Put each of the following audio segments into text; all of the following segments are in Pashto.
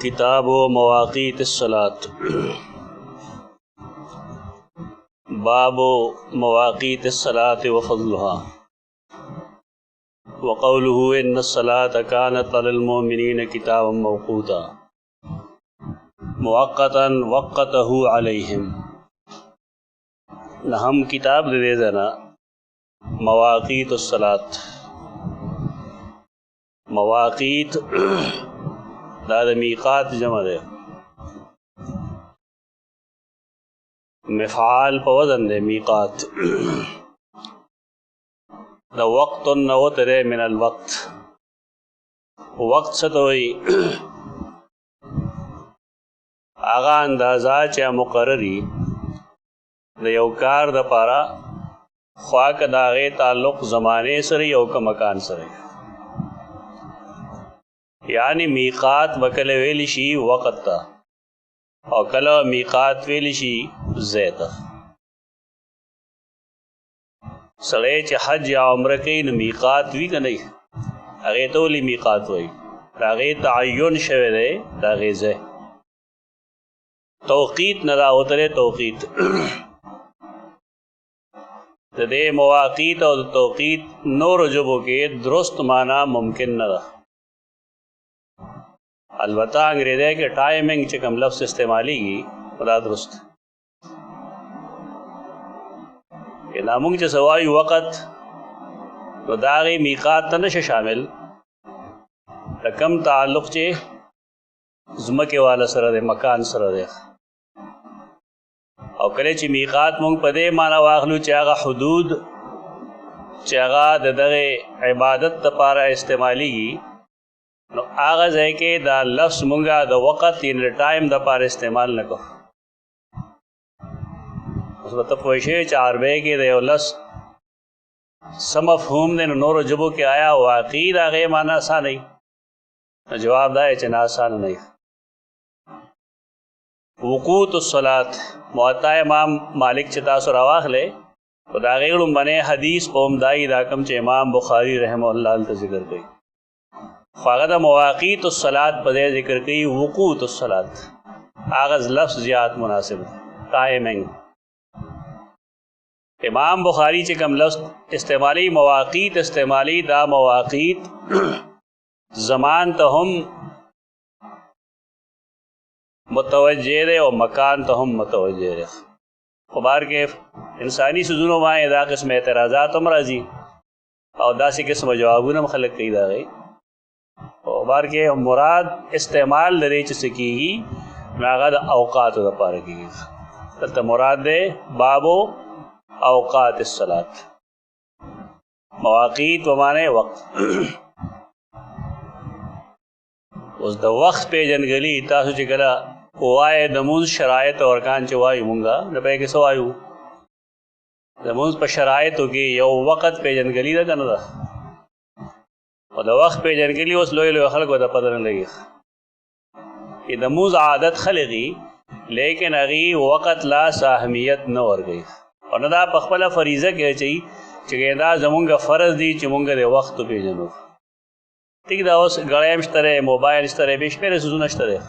किताब मवाक़ीत अस्सलात बाब मवाक़ीत अस्सलात व फ़ज़्लुहा व क़ौलुहु इन्न अस्सलात कानत अलल मुमिनीन किताबन मौक़ूता मुअक्क़तन वक़्क़तहु अलैहिम। न हम किताब दे देना मवाक़ीत अस्सलात। मवाक़ीत दाद मीक़ात जमा दे, मिफ़ाल पर वज़न दे मीक़ात। द वक्त नवत रे मिनल वक्त, वक्त सतोई आगा अंदाज़ा चा मुक़र्ररी द यौ कार द पारा ख्वाक दागे ताल्लुक़ ज़माने सरे यौ का मकान सरे। यानी मीक़ात बकल वेलिशी वक़्त और कल मीक़ात वेलिशी ज़ैता। सड़े च हज या उम्र के न मीक़ात वी का नहीं अगे तो ली मीक़ात वही दागे तअय्युन शवे दे दागे ज़े तौक़ीत नदा उतरे तौक़ीत दे मवाक़ीत और तौक़ीत नूर जुबो के दुरुस्त माना मुमकिन नदा। अलबत्ता अंग्रेज़ी के टाइमिंग चिकम लफ्ज़ इस्तेमाली की खुदा दुरुस्त ये नामुंग च सवाई वक़्त तो दागी मीक़ात तनश शामिल रकम ताल्लुक़ चे ज़ुमके वाला सर दे मकान सर दे और कले ची मीक़ात मुंग पदे माना वाखलू चागा हुदूद चागा ददगे इबादत तपारा इस्तेमाली की नो आगाज़ है कि दा लफ्ज़ मुंगा द वक़्त इन टाइम द पार इस्तेमाल न को उस मतलब पोशे चार बे के दे लफ्ज़ समफ़हूम ने नूर जुबो के आया वाक़ई दागे माना आसान नहीं जवाब दाए चना आसान नहीं। वक़ूत अस्सलात मुअत्ता इमाम मालिक चिता सुरावाख ले तो दागेड़ुम बने हदीस कौम दाई दाकम चे इमाम बुखारी रहमहुल्लाह त ज़िक्र कई फ़ागद मवाक़ीत अस्सलात पदे ज़िक्र कई वक़ूत अस्सलात आगज़ लफ्ज़ ज़ियात मुनासिब टाइमिंग। इमाम बुखारी चे कम लफ्ज़ इस्तेमाली मवाक़ीत इस्तेमाली दा मवाक़ीत ज़मान तो हम मुतवज्जे दे और मकान तो हम मुतवज्जे दे ख़ुबार के इंसानी सुजुनों माए दा किस्म एतराज़ात राजी और दासी किस्म जवाबुन हम खलक कई दा गई और बार के मुराद इस्तेमाल दरे चुकी नागद अवकात दा पार की तब मुराद दे बाबो अवकात अस्सलात मवाक़ीत व माने वक्त उस द वक्त पे जनगली तासु चिकला वाए दमूज शरायत और कान चवाई मुंगा न पे के सवायु दमूज पर शरायत हो कि यो वक्त पे जनगली दा कनदा और द वक्त पे जनगली उस लोए लोए खल्क दा पता न लगी ये दमूज आदत खलगी लेकिन अगी वक़्त ला साहमियत न वर गई और न दा पखपला फरीज़ा के चाहिए चिकेदा जमुंगा फ़र्ज़ दी चमुंगा दे वक्त पे जनो ठीक दा उस गड़ेम तरह मोबाइल इस तरह बेश मेरे सुजुन तरह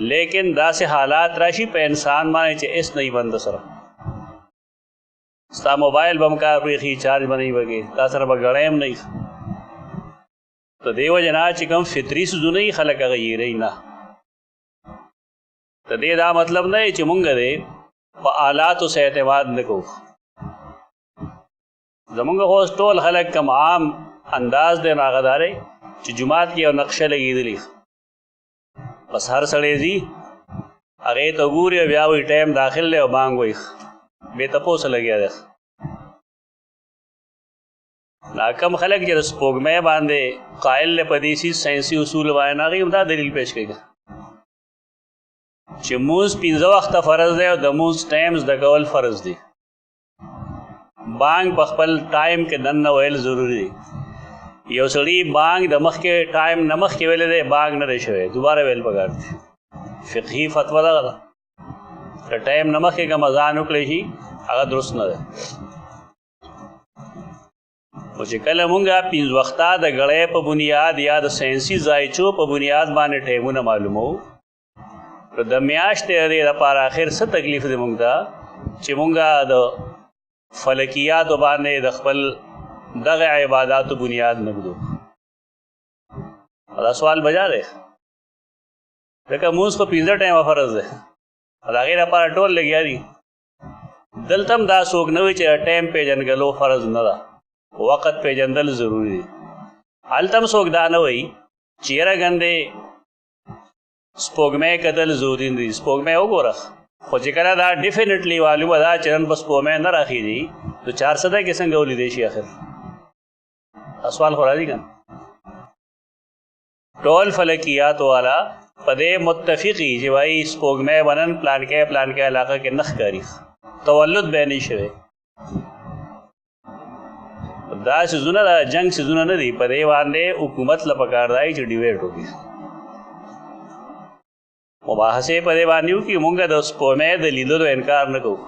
लेकिन दा से हालात राशि पे इंसान माने चे इस नहीं बंद सर सा मोबाइल बमकार रेखी चार्ज बनी बगे ता सर बगड़ेम नहीं तो देव जना चिकम फितरी सुजुन ही खलक गई रही ना तो दे दा मतलब नहीं चिमुंगा दे आलात से एतमाद न को जमुंगा होश टोल खलक कम आम अंदाज दे नागदारे जुमात की और नक्शे लगी दिली बस हर सड़े जी अगे तो गूरे ब्याह हुई टाइम दाखिल ले और मांग हुई बेतपो से लग गया देख नाकम खलक जर स्पोग में बांधे कायल ले पदीसी साइंसी उसूल वाय ना गई उमदा दलील पेश करेगा चिमूज पिंज़ वक्त फ़र्ज़ दे और दमूज टाइम्स द गवल फ़र्ज़ दी बांग पखपल टाइम के दन वेल ज़रूरी यो सड़ी बांग दमख के टाइम नमख के वेले दे बांग न रेशे दोबारा वेल पगारती फ़िक़ही फतवा दा टाइम नमख के का मज़ान उकले ही अगर दुरुस्त न दे خو چې کله مونږه پنځه وخته د غړۍ په بنیاد یا د ساینسي ځایچو په بنیاد باندې ټایمونه معلومو، نو د میاشتې د لپاره آخر څه تکلیف دی مونږ ته چې مونږه د فلکیاتو باندې د خپل دغه عباداتو بنیاد نه ږدو. دا سوال بجا دی ځکه مونځ خو 15 ټایمه فرض دی، د هغې لپاره ټول لګیا دي. دلته هم دا څوک نه وي چې ټایم پیژنګلو فرض نه ده، وقت پیژندل ضروري دی. هلته هم څوک دا نه وایي چې یاره ګندې سپوږمۍ کتل ضروري نه دي، سپوږمۍ وګوره، خو چې کله دا ډیفینټلی معلومه ده چې نن به سپوږمۍ نه راخېږي نو 400 کې څنګه ولیدی شي آخر؟ دا سوال خو راځي که نه؟ ټول فلکیات والا په دې متفقي چې وایي سپوږمۍ به نن پلانکې علاقه کې نه ښکاري، تولد به یې نه شوی. دا څیزونه د جنګ څیزونه نه دي، په دې باندې حکومت له پکار دی چې ډیبیټ وکړي، مباحثې په دې باندې وکړي. مونږ د سپوږمۍ د لیدلو انکار نه کوو.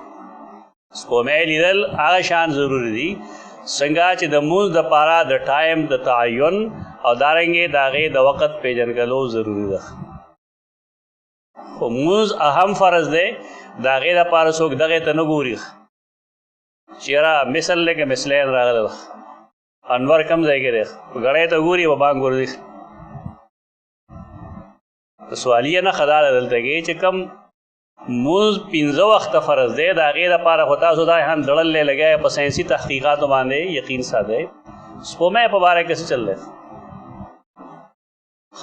سپوږمۍ لیدل هغه شان ضروري دي څنګه چې د مونځ دپاره د ټایم د تعین او دارنګې د هغې د وخت پیژنګلو ضروري ده. خو مونځ اهم فرض دی، د هغې دپاره څوک دغې ته نه ګوري چې یاره مثل دی که مثلین راغلی ده، انور کم ځای کې دی، ګړۍ ته ګوري و بانګ ورځي. سوالیه نښه دا ده دلته کې چې کوم مونځ 15 وخته فرض دی، د هغې دپاره خو تاسو دا هم دړلې لګی په ساینسي تحقیقاتو باندې یقین ساتئ. سپوږمۍ په باره کې څه چل دی؟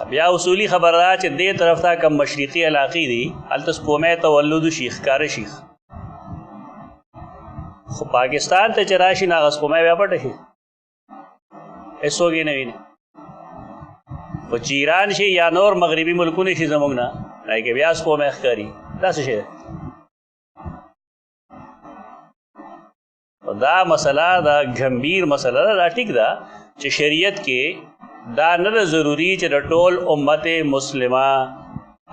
بیا اصولي خبره ده چې دې طرف ته کم مشرقي علاقې دي هلته سپوږمۍ تولد وشي، ښکاره شي. خو پاکستان ته چې راشي نو هغه سپوږمۍ بیا پټه شي، هېڅوک یې نه ویني. خو چې ایران شي یا نور مغربي ملکونه شي زموږ نه، هغې کې بیا سپوږمۍ ښکاري. دا څه شی دی؟ دا مسله دا ګمبیر مسله ده. دا ټیک ده چې شریعت کې دا نه ده ضروري چې د ټول امت مسلمه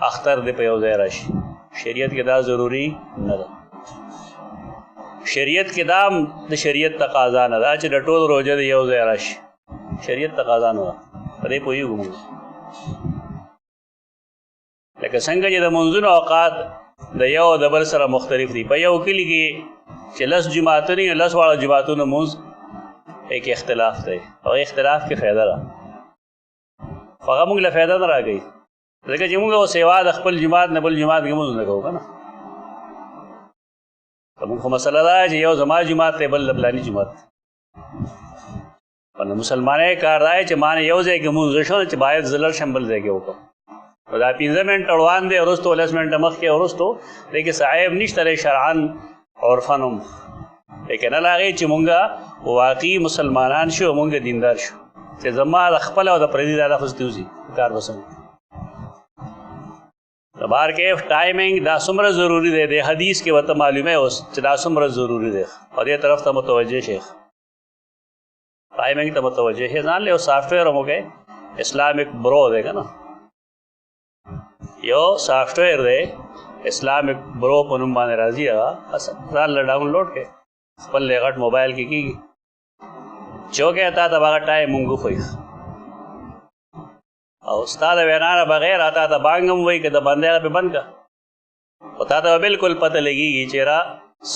اختر دی په یو ځای راشي. شریعت کې دا ضروري نه ده. شریعت کې دا د شریعت تقاضا نه ده چې د ټول روژه د یو ځای راشي. شریعت تقاضا نه ده، په دې پوهېږو موږ. لکه څنګه چې د منځونو اوقات د یو د بل سره مختلف دي. په یو کلي کې چې 10 جماعتونه وي، 10 واړه جماعتونه مونځ پکې کې اختلاف دی، او اختلاف کې فایده ده، خو هغه موږ له فایده نه راکوي ځکه چې موږ سیوا د خپل جماعت نه بل جماعت کې مونځ نه کوو که نه. موږ خو مسله ده چې یو زما جماعت دی بل د فلاني جماعت. نو مسلمانۍ کار دی چې ما نه یو ځای کې مونځ وشو چې باید زه لاړ شم بل ځای کې وکړم. دا 15 منټه روان دی، وروستو 10 منټه مخکې وروستو دی کې صاحب نشته دی شرعن عرفن هم، لیکن هغې چې مونږ واقعي مسلمانان شو، مونږ دیندار شو چې زما د خپل او د پردي دا لفظ دې وځي کار به څنګه. د بهر کیف ټایمنګ دا څومره ضروري دی، د حدیث کې ورته معلومه اوس چې دا څومره ضروري دی، او دې طرف ته متوجه شي، ټایمنګ ته متوجه شي. ځان له یو سافټویر هم وکړئ، اسلامک برو دی که نه، یو سافټویر دی اسلامک برو په نوم باندې راځي، هغه ځان له ډاونلوډ کړئ، خپل غټ موبایل کې کېږي، چې وکړئ تا ته به هغه ټایم مونږ وښیي، او ستا د وینا نه بغیر تا ته بانګ هم وایي که د بندې هغه پې بند کړه، خو تا ته به بلکل پته لګېږي چې را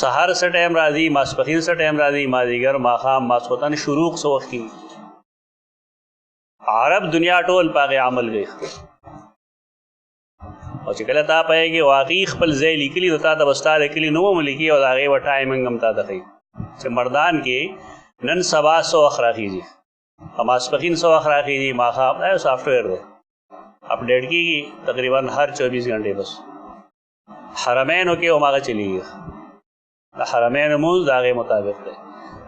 سحر څه ټایم راځي، ماسپښین څه ټایم راځي، مازدیګر، ماښام، ماسخوتن، شروق څه وخت کېږي. عرب دنیا ټول په هغې عمل کوي، او چې کله تا پوهېږي کې واقعي خپل ځای لیکلي نو تا ته به ستا د کلي نوم هم لیکي او د هغې به ټایمنګ هم تا ته ښیي چې مردان کې نن سبا څه وخت راخېږي، ماسپښین څه وخت راخېږي، ماښام. دا یو سافټویر دی، اپډیټ کېږي تقریبا هر 24 غنټې. بس حرمینو کې هم هغه چلېږي، د حرمینو مونځ د هغې مطابق دی،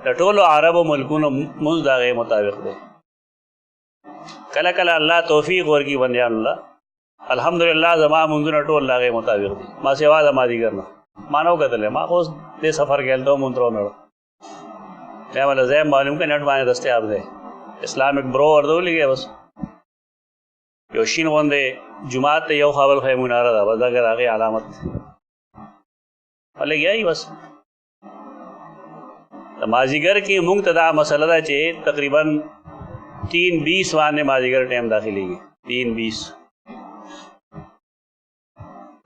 د ټولو عربو ملکونو مونځ د هغې مطابق دی. کله کله الله توفیق ورکړي بندیانو الله، الحمدلله زما مونځونه ټول د هغې مطابق دي، ما سوا د مازدیګر نه ما نه وکتلی، ما خو اوس دې سفر کې هلته مونځ راونړه، بیا مله ځای معلوم کړه نټ باندې دستیاب دی، اسلامک برو ورته ولیکئ، بس یو شین غوندې جومات ته یو خابل خی مناره ده، بس دا د هغې علامت لګیا وي. بس مازیګر کې مونږ ته دا مسله ده چې تقریبا 3:20 باندې مازیګر ټایم داخليږي 3:20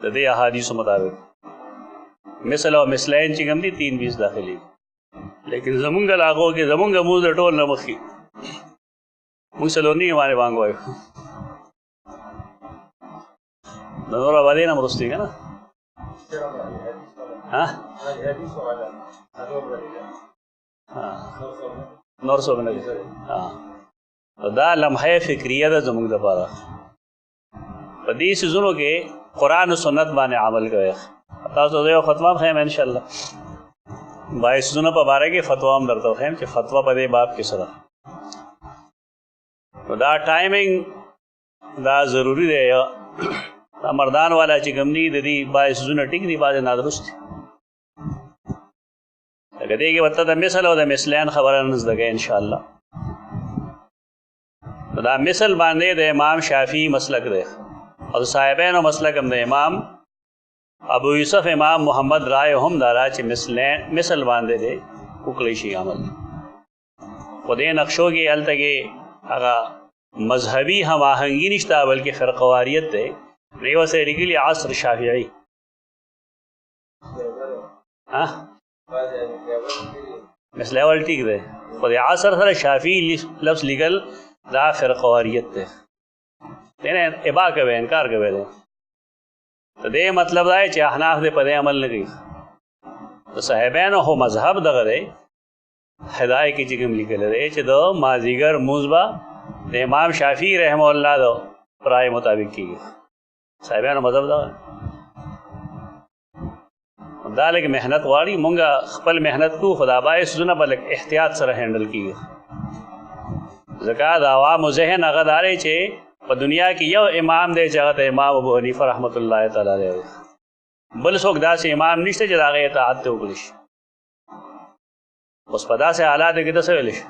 د دې احادیث مطابق مثل او مثلین چې کوم دي 3:20 داخليږي لیکن زمونږ لاغو کې زمونږ موږ ټول نه مخکي موږ سلونی باندې وانګوي نور باندې نه مرستي کنه ها نور څه باندې دا لمحه فکریه ده زموږ لپاره په دې سيزونو کې قران او سنت باندې عمل کوي تاسو یو فتوا خیم ان شاء الله 22 سيزونو په باره کې فتوا هم درته خیم چې فتوا په دې باب کې سره دا ټایمینګ دا ضروری دی دا مردان والا چې کوم دي د دې 22 سيزونه ټیک دي باندې نادرست لکه دې کې وته د مثل او د مثلین خبره نزدګه ان شاء الله دا مثل باندې د امام شافعي مسلک دی او صاحبانو مسلک هم د امام ابو یوسف امام محمد رائے هم دارا چې مثل باندې دی وکړي شي عمل و دې نقشو کې الته کې هغه مذهبي هم آهنګي نشته بلکې فرقواریت دی ریو سے لګلی عصر شافعي ها مثل اول ټیک دی خو د عصر سره شافعي لفظ لګل دا فرقواریت دی نه ابا کوي انکار کوي دی ته دې مطلب دا چې احناف دې په دې عمل نه کوي صاحبانو هو مذهب دغه دی هدايه کې چې کوم لیکل دی چې د مازیګر موزبا د امام شافعي رحم الله دو رائے مطابق کیږي صاحبانو مذهب دا لکه مهنت غواړي مونږه خپل مهنت کو خدا بای سونه بلک احتیاط سره هندل کیږي زکات عوام ذهن هغه داري چې په دنیا کې یو امام دی چې هغه امام ابو حنیفه رحمت الله تعالی علیه بل څوک داسې امام نشته چې هغه اطاعت ته وکړي اوس په داسې حالات کې څه ویل شي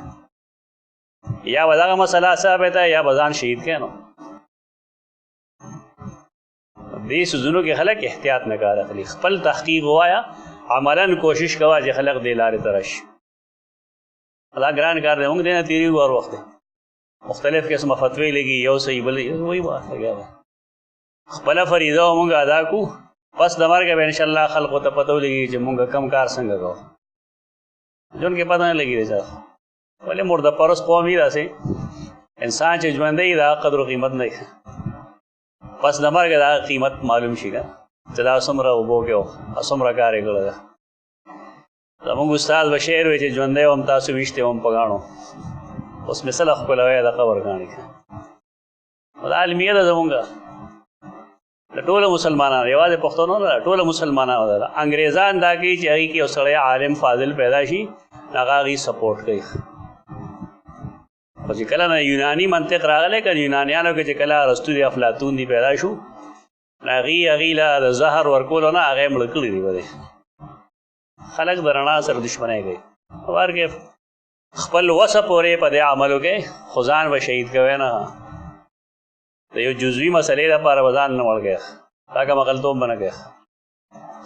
یا وداغه مسله ثابت ہے یا بزان شهید کینو دې سوزونو کې خلک احتیاط نه کار اخلي خپل تحقیق وایا عملاً کوشش کوا چې خلک دې لارې ترش الله ګران کار دې موږ دې نه تیری ور وخت مختلف قسم فتوی لګي یو صحیح بل وای واه خپل فریضه موږ ادا کو پس د مرګ به ان شاء الله خلق ته پته لګي چې موږ کم کار څنګه کوو جون کې پته نه لګي راځه ولې مرده پرس قومي راسي انسان چې ژوندې دا قدر او قیمت نه پس د مرګ دا قیمت معلوم شي چې دا څومره وبوګو څومره کارې کړل زموږ استاد بشیر وی چې ژوندې هم تاسو وشته هم پګاڼو اوس مثال خپل وای دا قبر غاڼي دا علمیه ده زمونږه ټول مسلمانانو یوازې پښتون نه ټول مسلمانانو ده انګريزان دا کوي چې هغه کې اوسړی عالم فاضل پیدا شي هغه غي سپورټ کوي او چې کله نه یونانی منطق راغله کله یونانیانو کې چې کله ارسطو دی افلاطون دی پیدا شو هغه لا زهر ورکول نه هغه مړ کړی دی وره خلک درنا سره دښمنه کوي ورګه خپل وسه پورې په دې عملو کې خدان و شهید کوي نه د یو جزوی مسلې لپاره وزن نه ورګه تاګه مغلطوب بنګه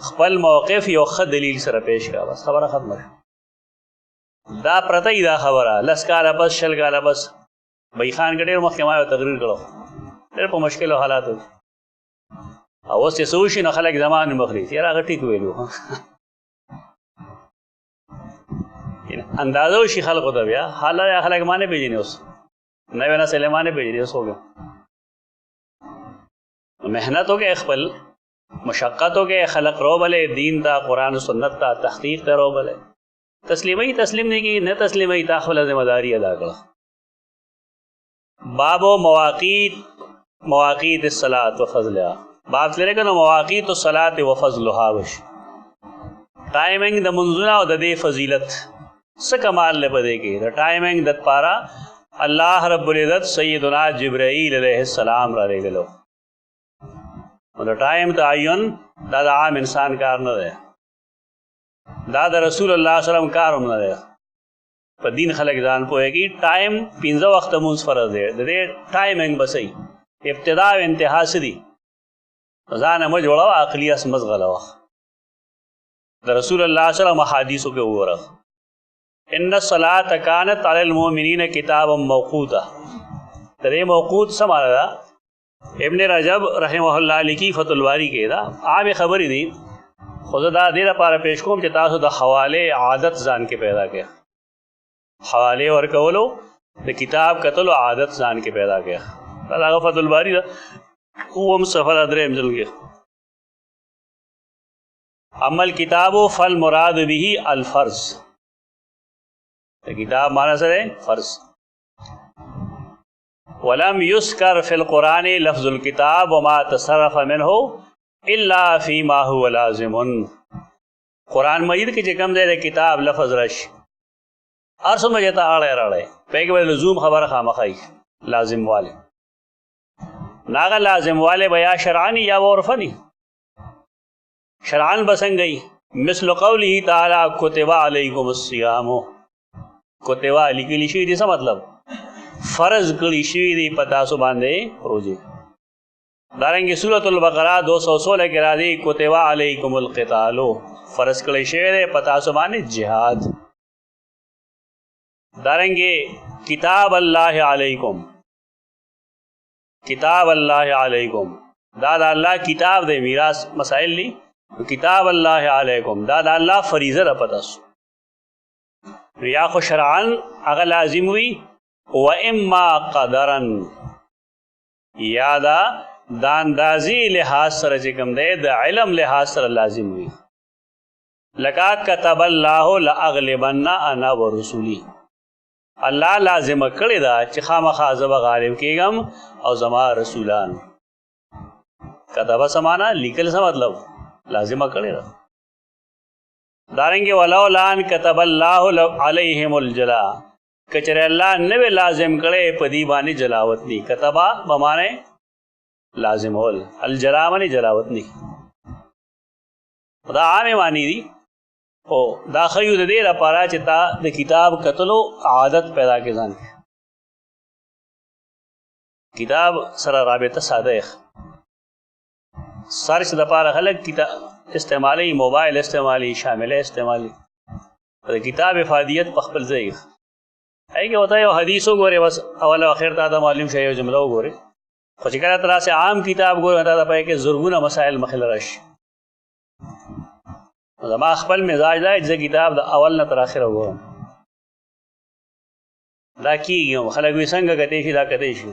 خپل موقف یو خد دلیل سره پیش کا بس خبره ختمه دا پرته دا خبره لسکاله بس شلګاله بس بای خان ګډیر محکمه تقریر کړو ډېر په مشکل حالاتو او اوس یې سوشي نه خلک زمان مخري تیر هغه ټیک ویلو اندازو شي خلکو ته بیا حالا خلک مانه پیژني اوس نه وینا سلیمانه پیژني اوس وګو مهنتو کې خپل مشقتو کې خلق رو بلے دین تا قرآن و سنت تا تحقیق تا رو بلے تسلیمی تسلیم نہیں کی نہ تسلیمی تا خپل ذمہ داری ادا کړه باب مواقیت الصلاۃ و فضلها باب لري کنه مواقیت الصلاۃ و فضلها وش ټایمینګ د منځونه او د دې فضیلت څه کمال له بده کې د ټایمینګ د پارا الله رب العزت سیدنا جبرائیل علیہ السلام را لګلو د ټایم تعین دا د عام انسان کار نه دی دا د رسول الله صلی الله علیه وسلم کار هم نه دی په دین خلک ځان پوهیږي ټایم 15 وخت مونږ فرض دی د دې ټایمینګ بسې ابتدا او انتها سدي ځان مو جوړاو عقلی اس مزغلا د رسول الله صلی الله علیه وسلم حدیثو کې وره ان الصلاة كانت علی المؤمنین کتابا موقوتا. دې موقوت څه معنا ده؟ ابن رجب رحمه الله لیکي فتح الباری کې دا عام خبرې دي، خو زه دا دې لپاره پیش کوم چې تاسو د حوالې عادت ځان کې پیدا کړئ. حوالې ورکولو د کتاب کتلو عادت ځان کې پیدا کړئ. دا هغه فتح الباری ده، اوم صفحه درېم جلد کې. اما الکتاب فالمراد به الفرض. کتاب معنی سره فرض. ولم يذكر في القرآن لفظ الكتاب وما تصرف منه الا فيما هو لازم. قرآن مجید کې چې کوم ځای د کتاب لفظ راشي هر څومره چې ته اړه راړی په کې به لزوم خبره خامخایي لازم والے ناغه لازم والے بیا شرعانی یا عرفنی. شرعان بسنگئی مثل قوله تعالی کتب علیکم الصیام. کتبا لیکلی شوی دی څه مطلب؟ فرض کړی شوی دی په تاسو باندې روزه. دارنګه سورۃ البقرہ 216 کې راځي کتب علیکم القتال. فرض کړی شوی دی په تاسو باندې jihad. دارنګه کتاب الله علیکم. کتاب الله علیکم دا د الله کتاب دی، میراث مسائل دی. کتاب الله علیکم دا د الله فریضه ده په تاسو. یا خو شرعن هغه لازم وي و اما قدرا یا دا د اندازي لحاظ سره چې کوم دی د علم لحاظ سره لازم وي. لکه کتب الله لاغلبن انا ورسولی. الله لازم کړی دا چې خامخا زه به غالب کېږم او زما رسولان. کتبه سمانا لیکل څه مطلب؟ لازم کړی دا. دارنګه ولولا ان كتب الله عليهم الجلا. کچره الله نه لازم کړي په دی باندې جلاوت ني. کتبا بمانه لازم ول الجلا باندې جلاوت ني. دا عام معنی دي او دا خيو د دې لپاره چې تا د کتاب کتلو عادت پیدا کې ځان کتاب سره رابطه ساده سرچ د لپاره خلک کتاب استعمالی، موبایل استعمالی، شامل استعمالی. د کتاب افادیت په خپل ځای هغه وته یو حدیث وګوره بس اول او اخر ته دا معلوم شي یو جمله وګوره. خو چې کله تر اسه عام کتاب ګوره ته پای کې زرګونه مسائل مخله راشي. زما خپل مزاج دا چې کتاب د اول نه تر اخره وګورم. دا کیږي خلک وي څنګه کته شي دا کته شي.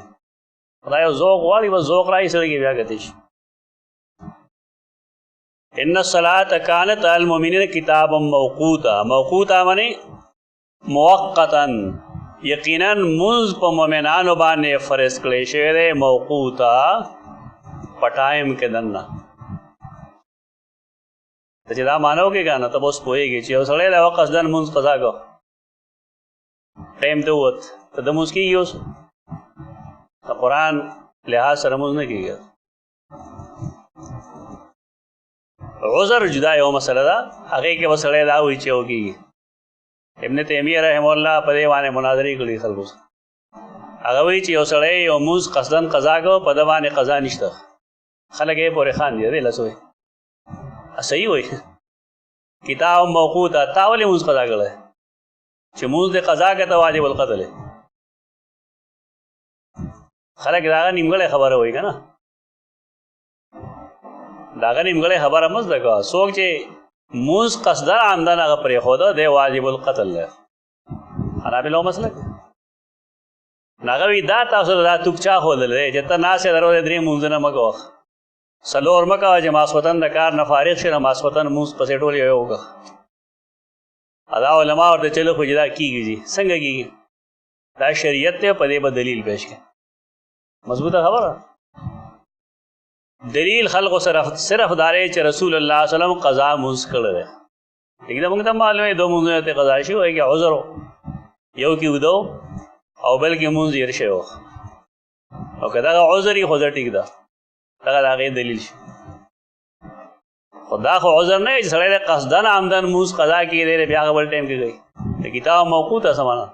خدای یو ذوق والی و ذوق راي سره کې بیا کته شي. ان الصلاة كانت على المؤمنين كتابا موقوتا. موقوتا معنی موقتا، یقینا منز په مؤمنانو باندې فرض کړی شوی دی. موقوتا په ټایم کې دننه. چې دا مانو کې کنه ته اوس پوهېږي چې یو سړی د وخت قصدن منز قضا کو ټایم ته ووت ته د منز کېږي اوس د قرآن لحاظ سره منز نه کېږي. عذر جدا یو مسله ده، هغه کې وسړی دا وایي چې وکړي. ابن تیمیه رحم الله په دې باندې مناظرې کړي خلکو سره. هغه وایي چې یو سړی یو موز قصدن قضا کو په د باندې قضا نشته. خلک یې پورې خان دي لسوي صحیح وایي کتاب موقوت تا ولې موز قضا کړی چې موز د قضا کې ته واجب القتل. خلک دا نیمګړې خبره وایي که نه؟ داغه نیمګړې خبره مزده کوه. څوک چې موز قصدن عمدن هغه پرېښوده دی واجب القتل دی. حنابلو مسلک هغه وایي دا تاسو ته دا توپ چا ښودلی دی چې ته ناستې درو درې مونځونه مه کوه، څلور مه کوه چې ماسخوتن د کار نه فارغ شي نو ماسخوتن مونځ پسې ټول یو وکړه. دا علما ورته چلو خو چې دا کېږي څنګه کېږي؟ دا شریعت دی، په دې به دلیل پیش کړي. مضبوطه خبره. دلیل خلقو صرف دارے چې رسول الله صلی الله علیه وسلم قضا منز کړی دی. لیکن موږ ته معلومه دو منځونه ته قضا شي وایي کې عذر یو کې ودو او بل کې منز یې شي او که دا عذر یې خو ټیک ده دا هغه دلیل شي. خدا خو عذر نه چې سړی د قصدن عمدن منز قضا کې دی بیا هغه بل ټایم کې گئی. د کتاب موقوته سمانا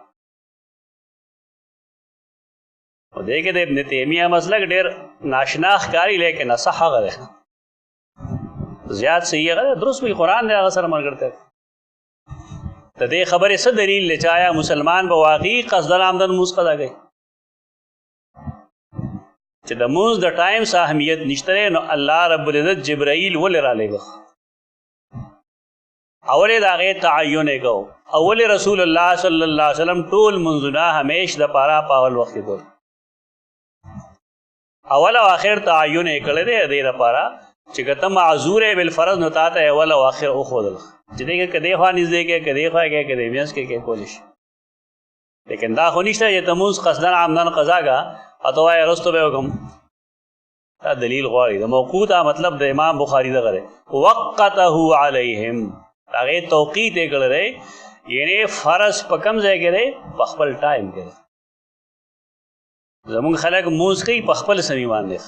او دې کې د ابن تیمیه مسلک ډېر ناشنا ښکاري لیکن صح هغه دی زیات صحیح هغه درست وي. قرآن دی هغه سره ملګرتیا د دې خبرې څه دلیل دی چې آیا مسلمان به واقعي قصدن عمدن لمونځ قضا کوي چې د لمونځ د ټایم څه اهمیت نشته دی نو الله رب العزت جبرائیل ولې رالیږه اولې د هغې تعین یې کو اولې رسول الله صلی الله علیه وسلم ټول منځونه همیش د پاره په اول وخت کې کول اول او آخر تعین یې کړی دی د دې لپاره چې که ته معذور یې بالفرض نو تا ته اول او آخر وښودل چې دی که دې خوا نږدې کې که دې خوا کې که دې منځ کې کولی شي لیکن دا خو نشته چې ته لمونځ قصدن عمدن قضا کا او ته وایې وروسته به وکړم دا دلیل غواړي د موقوته مطلب د امام بخاري دغه دی وقته علیهم هغې توقیت یې کړی دی یعنې فرض په کوم ځای کې دی په خپل ټایم کې دی زمونږ خلک لمونځ کوي په خپل سمي باندې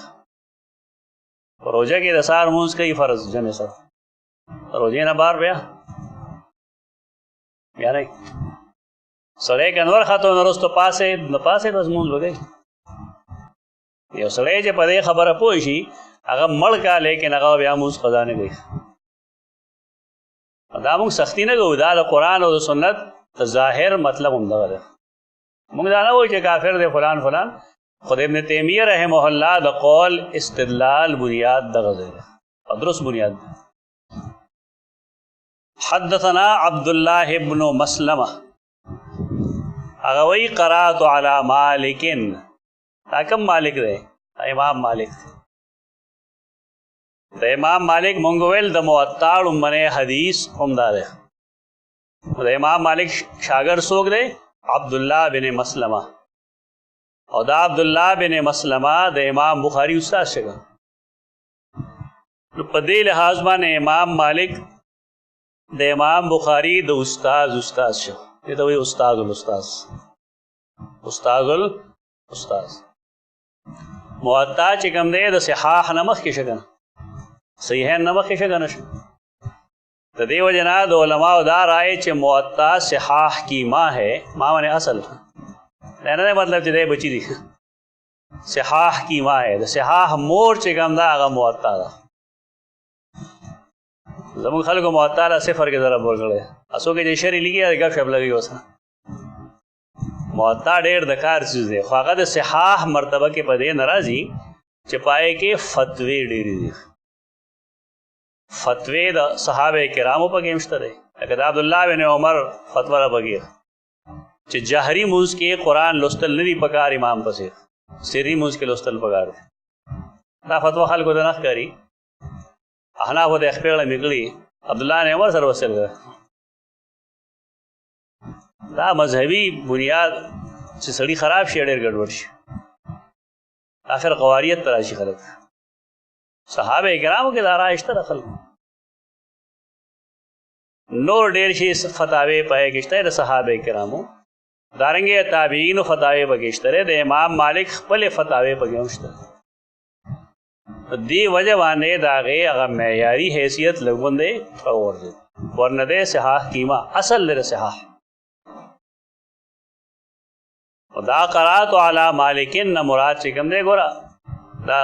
په روژه کې د سهار لمونځ کوي فرض جمع سره روژې نه بار بیا نه سړی که نور خطو نه وروسته پاسېد نو پاسېد بس لمونځ به کوي یو سړی چې په دې خبره پوه شي هغه مړ کا لیکن هغه بیا لمونځ قضا نه کوي دا موږ سختی نه کوو دا د قرآن او د سنت د ظاهر مطلب همدغه دی موږ دا نه وایو چې کافر دی فلان فلان خود ابن تیمیه رحمه الله د قول استدلال بنیاد دغه ځای دی او درست بنیاد دی حدثنا عبد الله بن مسلمه هغه وایي قرأت علی مالک دا کوم مالک دی امام مالک د امام مالک مونږ ویل د موطا لومړنی حدیث همدا دی د امام مالک شاګرد څوک دی عبدالله بن مسلمه او دا عبدالله بن مسلمه د امام بخاري استاد شګه نو په دې لحاظ باندې امام مالک د امام بخاري د استاد شو دې ته وایي استاد الاستاذ موطا چې کوم دی د صحاح نه مخکې شګه صحیحین نه مخکې شګه نشو د دې وجه نه د علماء دا رائے چې موطا صحاح کی ماں ہے ماں معنی اصل دا نه مطلب چې دی بچی دی صحاح کی ماں ہے د صحاح مور چې کوم دا هغه موطا ده زموږ خلکو موطا له صفر کې ضرب ورکړی اسو کې چې شری لګي هغه گپ شپ لګي اوس موطا ډېر د کار چیز دی خو هغه د صحاح مرتبه کې په دې ناراضي چې پای کې فتوی ډېرې دي فتوی د صحابه کرامو په کې مشته دی لکه د عبدالله بن عمر فتوا را بغیر چې جهري موز کې قرآن لوستل نه دي پکار امام پسې سری موز کې لوستل پکار دی دا فتوا خلکو ته نه ښکاري احنافو د خپله میکړي عبدالله بن عمر سره وصل دی دا مذهبي بنیاد چې سړي خراب شي ډېر ګډوډ شي آخر قواریت ته راشي خلک صحابه کرامو کې دا رایه شته د خلکو نور ډېر شي فتاوی پهې کې شته د صحابه کرامو دارنګې تابعینو فتاوی پکې شته د امام مالک خپلې فتاوی پکې هم شته دې وجه باندې د هغې هغه معیاري حیثیت لږ غوندې راوغورځېد ورنه دی صحاح کیما اصل دی د صحاح دا قرأت علی مالکن نه مراد چې کوم دی ګوره دا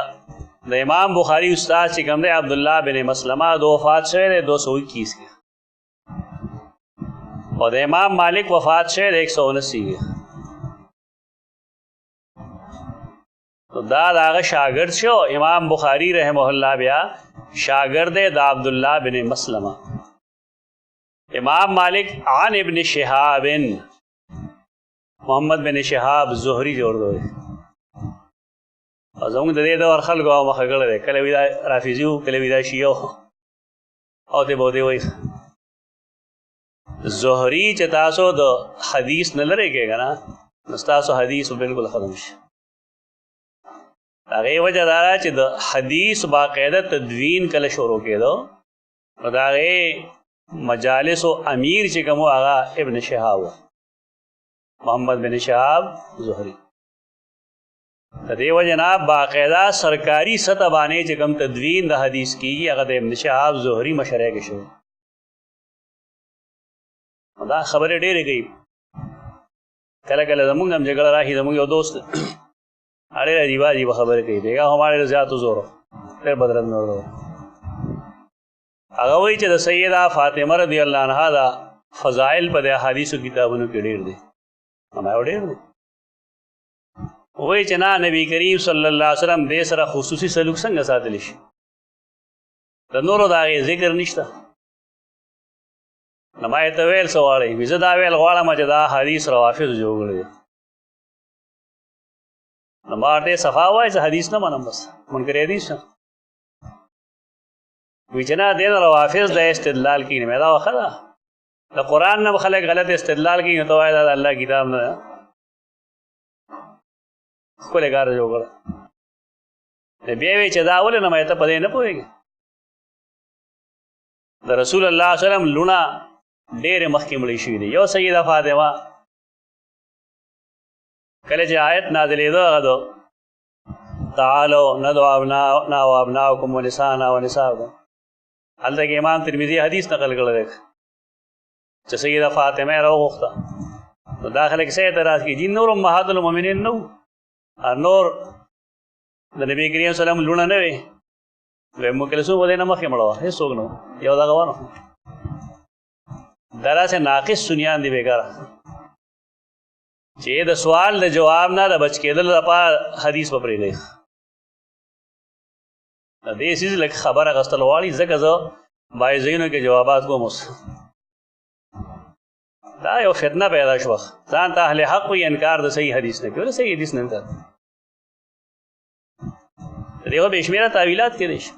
د امام بخاری استاد چې کوم دی عبدالله بن مسلمه د وفات شوی دی 221 کې او د امام مالک وفات شوی دی 179 کې دا د هغه شاګرد شو امام بخاری رحمه الله بیا شاګرد دی د عبدالله بن مسلمه امام مالک عن ابن شهاب محمد بن شهاب زهري جوړ دی او زموږ د دې دور خلکو مخه کړی دی کله وي دا رافضي وو کله وي دا شیعه وو او ته به ودې وایي زهري چې تاسو د حدیث نه لرې کېږه نه نو ستاسو حدیث بالکل ختم شي هغې وجه دا ده چې د حدیث باقاعده تدوین کله شروع کېدو نو د هغې مجالسو امیر چې کوم و هغه ابن شهاب و محمد بن شهاب زهري د دې وجه نه باقاعده سرکاري سطح باندې چې کوم تدوین د حدیث کېږي هغه د ابن شهاب زهري مشرۍ کې شوی دا خبرې ډېرې کوي کله کله زموږ هم جګړه راشي زموږ یو دوست ډېر عجیبه عجیبه خبرې کوي بیګا هماړې زیات زور ډېر بدرنګ هغه وایي چې د سیده فاطمه رضی الله عنها دا فضائل په د احادیثو کتابونو کې ډېر دي ما ډېر دي وایي چې نه نبی کریم صلی الله علیه وسلم دې سره خصوصي سلوک څنګه ساتلی شي د نورو د هغې ذکر نشته نو ما یې ته ویل څه غواړئ زه دا ویل غواړم چې دا حدیث روافظو جوړ کړی دی نو ما ورته صفا ووایه چې حدیث نه منم بس منکر حدیث یم وایي چې نه دې نه روافظ د استدلال کوي مې دا ښه ده د قرآن نه خلک غلط استدلال کوي نو ته وایه دا د الله کتاب نه ده ښکلی کار جوړ کړه بیا وایي چې دا ولې نه مې ته په دې نه پوهېږې د رسول الله صلی الله علیه وسلم لونه ډېرې مخکې مړې شوي دي یو سیده فاطمه کله چې آیت نازلېده هغه د تعالو ندعو ابناءنا و ابناءکم و نساءنا و نساءکم هلته کې امام ترمذي حدیث نقل کړی دی چې سیده فاطمه یې راوغوښته نو دا خلک څه اعتراض کوي چې نور امهات المؤمنین نه وو نور د نبي کریم صلی الله علیه وسلم لونه نه وې ام کلثوم ولې نه مخکې مړه وه هېڅوک نه یو دغه ونه دا داسې ناقص سنیان دي بېګاره چې د سوال د جواب نه د بچ کېدل لپاره حدیث به پرېږدئ د دې څیز لږ خبر اخیستل غواړي ځکه زه بعضې ځایونو کې جوابات کوم اوس دا یو فتنه پیدا شوه ځان ته اهل حق وي انکار د صحیح حدیث نه کوي ولې صحیح حدیث نه انکار د دې خو بې شمېره تعویلات کېدی شي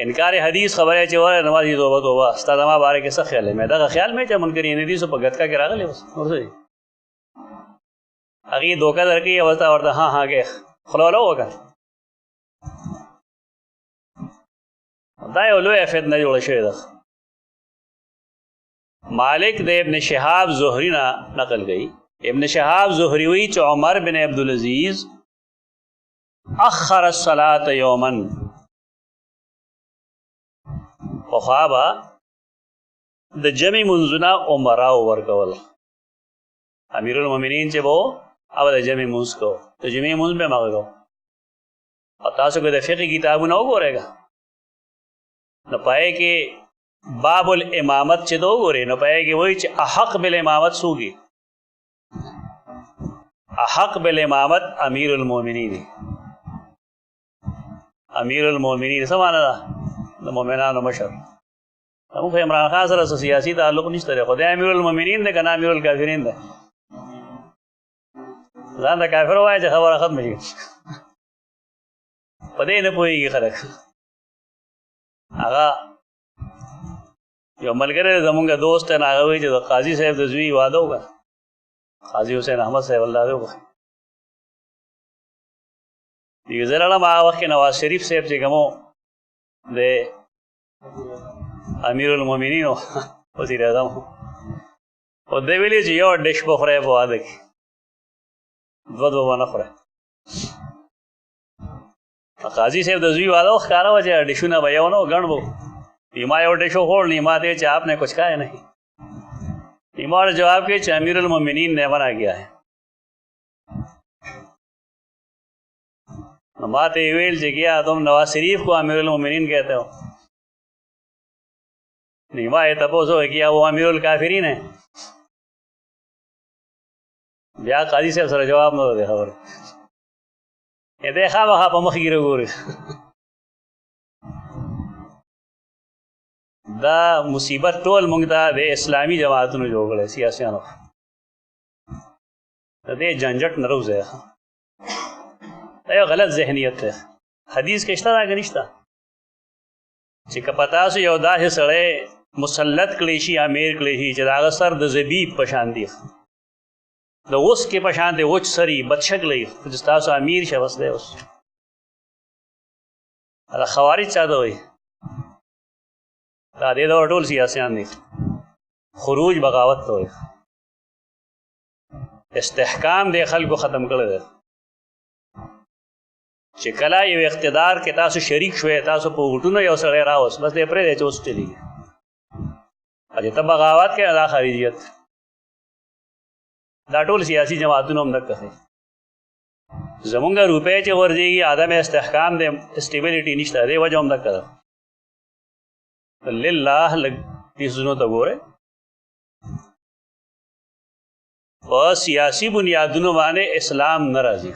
انکار حدیث خبره چې وایي نمازي توبه توبه ستا زما باره کې څه خیال دی مې دغه خیال مې چې منکرین حدیثو په ګتکا کې راغلی بس نور څه دي هغې دوکه درکوي او ورته ها ها کې خوله وله وکړه دا یو لویه فتنه جوړه شوې ده مالک د ابن شهاب زهري نه نقل کوي ابن شهاب زهري وایي چې عمر بن عبدالعزیز اخر الصلاة یوما پخوا به د جمع منځونه عمراو ورکول امیرالمؤمنین چې به و هغه د جمع منځ کو د جمعې منځ به هم هغه کو او تاسو که د فقې کتابونه وګورئ نو په هغې کې باب الامامت چې ته وګورئ نو په هغې کې وایي چې احق بالامامت څوک دي احق بالامامت امیرالمؤمنین دی امیرالمؤمنین څه معنی ده د مؤمنانو مشر موږ خو عمران خان سره سیاسي تعلق نشته دی خو دی امیرالمؤمنین دی که نه امیرالکافرین دی ځان ته کافر ووایه چې خبره ختمه شي په دې نه پوهېږي خلک هغه یو ملګری دی زمونږ دوست دی نو هغه وایي چې د قاضي صاحب د زوی واده وکړه قاضي حسین احمد صاحب الله دې وکړه زه لاړم هغه وخت کې نواز شریف صاحب چې کوم د امیرالمؤمنین وزیر اعظم او دی ویلي چې یو ډش به خورئ په واده کې دوه به ونه خورئ قاضي صاحب د زوی واده ښکاره وه چې ډشونه به یو نه و ګڼ به ایما یو ډش وخوړ نو ایما ته چې آپ نے کچھ کھایا نہیں ایما نے جواب کیا کہ امیرالمؤمنین نے منع کیا ہے ما ته ویل چې کیا تم نواز شریف کو امیرالمؤمنین کہتے ہو نیما یہ تپوس ہو کیا وہ امیرالکافرین ہے بیا قاضي صاحب سره جواب نه دی خبر دې خامخا په مخ ګیره ګوري دا مصیبت ټول موږ ته د اسلامي جماعتونو جوړ کړی سیاسیانو د دې جنجټ نه روزه دا یو غلط ذهنیت ده حدیث کې شته دا که نشته چې که په تاسو یو داسې سړی مسلط کړی شي امیر کړی شي چې د هغه سر د زبیب په شان دی د اوس کې په شان دی وچ سري بدشکلی چې ستاسو امیر شه بس دی اوس دا خوارج چا ته وایي دا دې دور ټول سیاسیان دي خروج بغاوت ته وایي استحکام دې خلکو ختم کړی دی چې کله یو اقتدار کې تاسو شریک شوئ تاسو په ووټونو یو سړی راوست بس دې پرېږدی چې اوس چلېږي چې ته بغاوت کوې دا خارجیت دا ټول سیاسي جماعتونه هم دقه کوي زمونږ روپۍ چې غورځېږي عدم استحکام دی اسټیبلټي نشته دې وجه هم دقه ده لله لږ دې سيزونو ته ګوره. په سیاسي بنیادونو باندې اسلام نه راځي.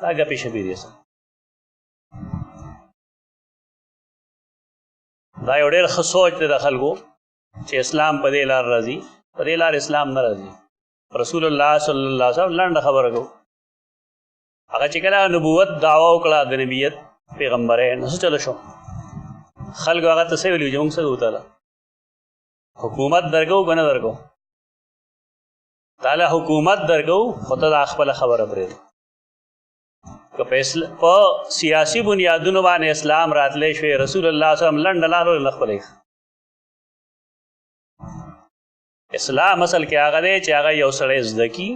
دا ګپې شپې دي. دا یو ډېر ښه سوچ دی د خلکو چې اسلام په دې لار راځي. په دې لار اسلام نه راځي. رسول الله صلی الله علیه وسلم لنډه خبره کو. هغه چې کله نبوت دعوا وکړه د نبیت پیغمبر یې نو څه چلو شو؟ خلکو هغه ته څه ویلي چې موږ څه وتاله حکومت درکو که نه درکو؟ تعالی حکومت درکو خو ته دا خپله خبره پرېږده. که په سیاسي بنیادونو باندې اسلام راتلی شوی رسول الله صلی الله علیه وسلم لنډه لار ولې نه خپله اسلام اصل کې هغه دی چې هغه یو سړی زده کي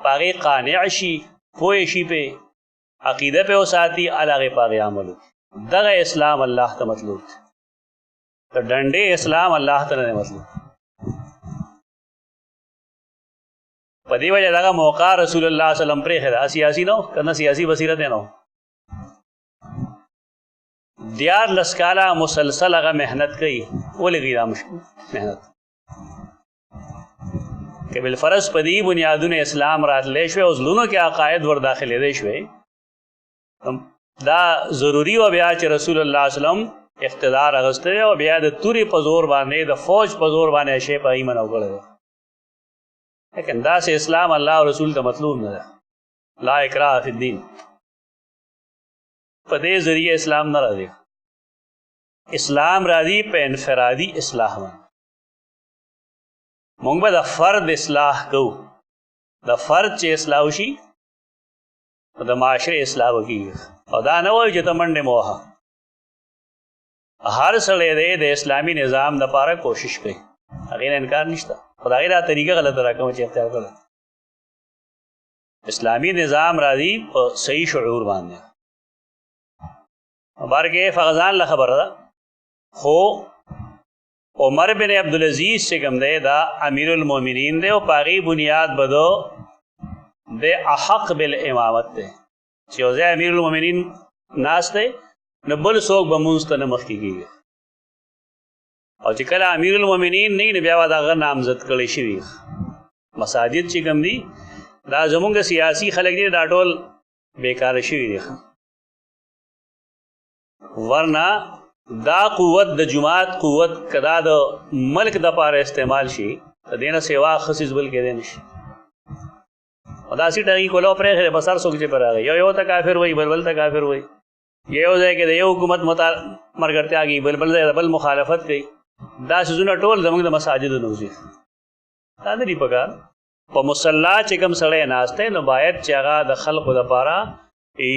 په هغې قانع شي پوه شي پې عقیده پې وساتي هغې په هغې عمل وکړي. دغه اسلام الله ته مطلوب دی. د ډنډې اسلام الله ته نه دی مطلوب. په دې وجه دغه موقع رسول الله صلی الله علیه وسلم پرېښې ده. سیاسي نه و که نه سیاسي بصیرت یې نه و. 14 کاله مسلسل هغه محنت کوي. ولې کوي دا محنت؟ که بالفرض په دې بنیادونه اسلام راتلی شوی او زړونو کې عقاید ور داخلېدی شوی دا ضروري و بیا چې رسول الله صلی الله علیه وسلم اقتدار اخیستی او بیا د تورې په زور باندې د فوج په زور باندې شی په هغې منع کړی دی. لیکن داسې اسلام الله او رسول ته مطلوب نه ده. لا اکراه فی الدین. په دې ذریعه اسلام نه راځي. اسلام راځي په انفرادي اصلاح باندې. مونږ به د فرد اصلاح کوو. د فرد چې اصلاح وشي نو د معاشرې اصلاح به کېږي. او دا نه وایو چې ته منډې مه وهه. هر سړی دی د اسلامي نظام دپاره کوشش کوي. هغې نه انکار نشته. خو د هغې دا طریقه غلطه را کومه چې اختیار کړه. اسلامي نظام راځي په صحیح شعور باندې. بارکې فغزان له خبره ده خو عمر بن عبدالعزیز چې کوم دی دا امیر المؤمنین دی او په هغې بنیاد به د احق بالامامت دی چې یو ځای امیر المؤمنین ناست دی نو بل څوک به مونځ ته نه مخکې کېږي. او چې کله امیر المؤمنین نه نو بیا به د هغه نامزد کړی شوي مساجد چې کوم دي دا زمونږ سیاسي خلک دي دا ټول بیکاره شوي دي. ورنه دا قوت د جماعت قوت که دا د ملک دپاره استعمال شي د دې نه سوا ښه څیز بل کېدی نه شي. او داسې ټغي کولو پرېښې بس هر څوک چې پرې راغی یو ته کافر وایي بل بل ته کافر وایي. یو ځای کې د یو حکومت ملګرتیا کوي بل ځای د بل مخالفت کوي. دا څیزونه ټول زموږ د مساجدو نه وځي. دا نه دي پکار. په مصلا چې کوم سړی ناست دی نو باید چې هغه د خلقو دپاره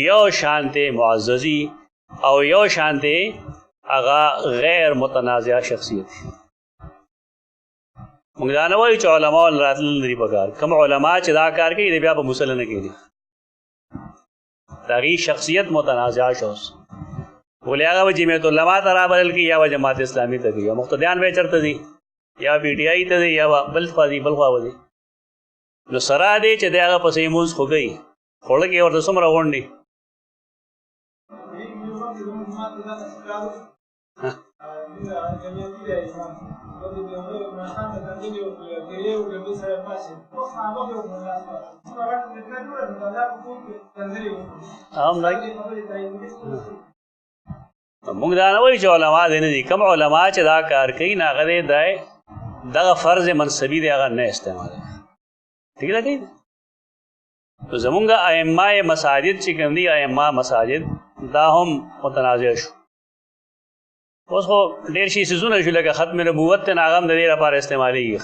یو شانتې معززي او یو شانتې هغه غیر متنازع شخصیت. موږ دا نه وایو چې علما راتلل نه دي پکار. کوم علما چې دا کار کوي د بیا په مسله نه کوي. د هغې شخصیت متنازع شوس ولې هغه به جمعیت علما ته رابلل کړي یا به جماعت اسلامي ته کوي یا مقتدیان به یې چېرته ځي یا پي ټي آی ته ځي یا به بل خوا ځي بل خوا به ځي. نو سره دی چې د هغه پسې یې مونځ خو کوي خوړه کې ورته څومره غونډي. موږ دا نه وایو چې علما دی نه دي. کوم علما چې دا کار کوي نو هغه دی دغه فرض منصبي دی هغه نه استعمالوي. ٹھیک ده کوي. نو زمونږ ائمه مساجد چې کوم دي ائمه مساجد دا هم متنازع شو. اوس خو ډېر شي څیزونه شو لکه ختم نبوت ته هغه هم د دې لپاره استعمالېږي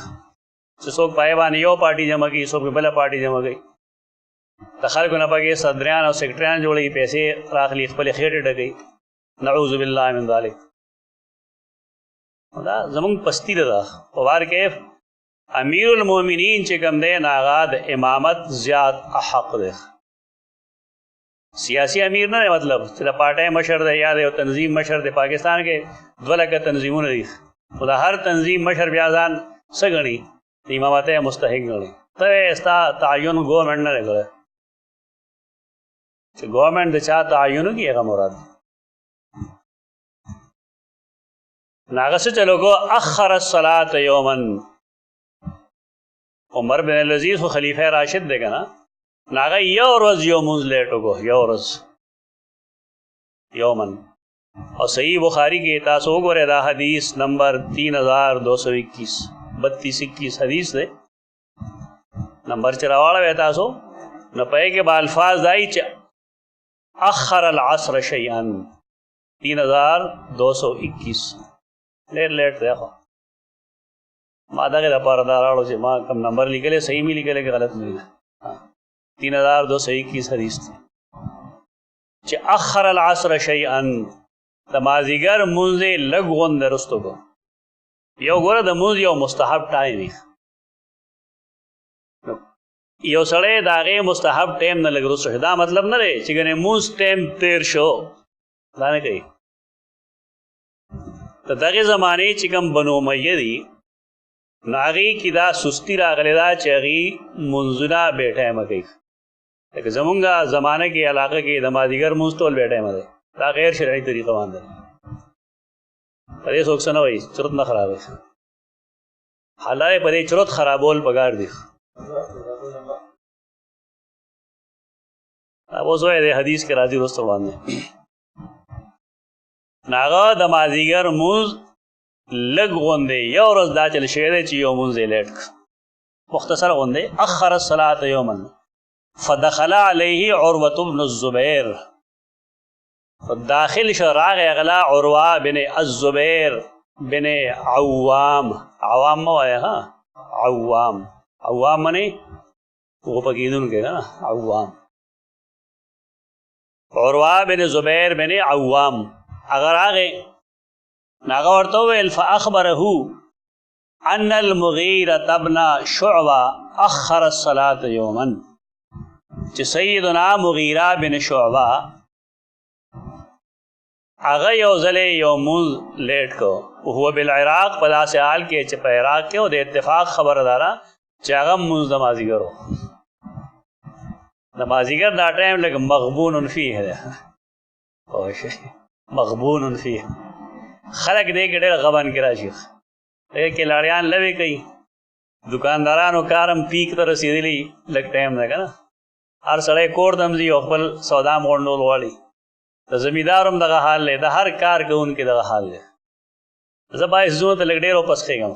چې څوک پای باندې یو پارټي جمع کوي څوک بله پارټي جمع کوي. د خلکو نه پکې صدریان او سیکرټریان جوړوي پیسې راخلي خپلې خېټې ډکوي. نعوذ بالله من ذلک. دا زمونږ پستی ده. په وار کې امیر المؤمنین چې کوم دی نو هغه د امامت زیات احق دی. سیاسی امیر نه دی مطلب چې د پارټۍ مشر دی یا د یو تنظیم مشر دی. پاکستان کې 2 لکه تنظیمونه دي خو د هر تنظیم مشر بیا ځان څه ګڼي د امامت یې مستحق ګڼي. ته ستا تعین ګورنمنټ نه دی کړی چې ګورنمنټ د چا تعین وکړي هغه مراد. ناغه څه چلو کو اخر الصلاة یوما. عمر بن العزیز خو خلیفہ راشد دی کنه، ناغه یو ورځ یو مونځ لیټ وکړو، یو ورځ یومن. اور صحیح بخاری کې تاسو وګورئ دا حدیث نمبر 3221 3221 حدیث دی، نمبر چې راواړوئ تاسو نو په هغې کې به الفاظ دای چې اخر العصر شیئا 3221 ډېر لیټ دی. خو ما دغې دپاره دا راوړو چې ما کوم نمبر لیکلی صحیح مې لیکلی که غلط مې لیکلی. 3221 حدیث دی چې اخر العصر شیئا د مازدیګر مونځ یې لږ غونده رستو کو. یو ګوره د مونځ یو مستحب ټایم وي، یو سړی د هغې مستحب ټایم نه لږ رستو شي، دا مطلب نه دی چې ګنې مونځ ټایم تیر شو، دا نه کوي. د دغې زمانې چې کوم بنو امیه دي نو هغې کې دا سستی راغلی ده چې هغې مونځونه بې ټایمه کوي. لکه زمونږ زمانه کې علاقه کې د مازدیګر مونځ ټول بې ټایمه دی، دا غیر شرعي طریقه باندې په دې څوک څه نه وایي، چرت نه خرابوي. حالانکه په دې چرت خرابول پکار دي. اوس وایي د حدیث کې راځي وروسته باندې هغه د مازدیګر مونځ لږ غوندې یو ورځ دا چل شوی دی چې یو مونځ یې لیټ کړ، مختصر غوندې. اخر الصلاة یوما فدخل علیه عروة بن الزبیر، داخل شو راغی غلا عروه بن الزبیر بن عوام. عوام مه وایه ها، عوام. عوام منې غوپه کېدونکی که نه، عوام. عروه بن زبیر بن عوام هغه راغی، هغه ورته وویل فاخبره ان المغیرة بن شعبه اخر الصلاة یوما، چې سیدنا مغیره بن شعبه هغه یو ځلې یو مونځ لیټ کو، هو بالعراق، په داسې حال کې چې په عراق کې او د اتفاق خبره داره چې هغه مونځ د مازدیګر و. د مازدیګر دا ټایم لږ مغبون فیه دی، پوه شئ، مغبون فیه. خلک دې کې ډېر غبن کې راشي، دې کې لاړیان لوې کوي، دکاندارانو کارم پیک ته رسېدلی لږ ټایم دی که نه، هر سړی کور ته ځي او خپل سودا مغونډول غواړي. د زمیندار هم دغه حال دی، د هر کار کوونکي دغه حال دی. زه باید زونو ته لږ ډېر واپس کېږم.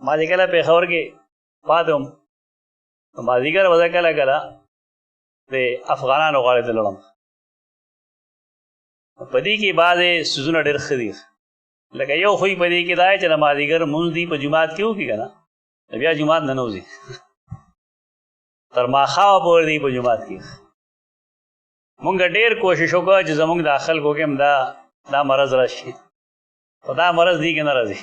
ما چې کله پېښور کې پاتې وم نو مازدیګر به زه کله کله د افغانانو غاړې ته لړم. په دې کې بعضې څیزونه ډېر ښه دي، لکه یو خو یې په دې کې دا چې د مازدیګر مونځ دي په جومات کې وکړي که نه، بیا جومات نه نوځي، تر ماښامه پورې دی په جومات کې. مونږ ډېر کوشش وکړو چې زمونږ د خلکو کې هم دا مرض راشي، خو دا مرض دی که نه راځي.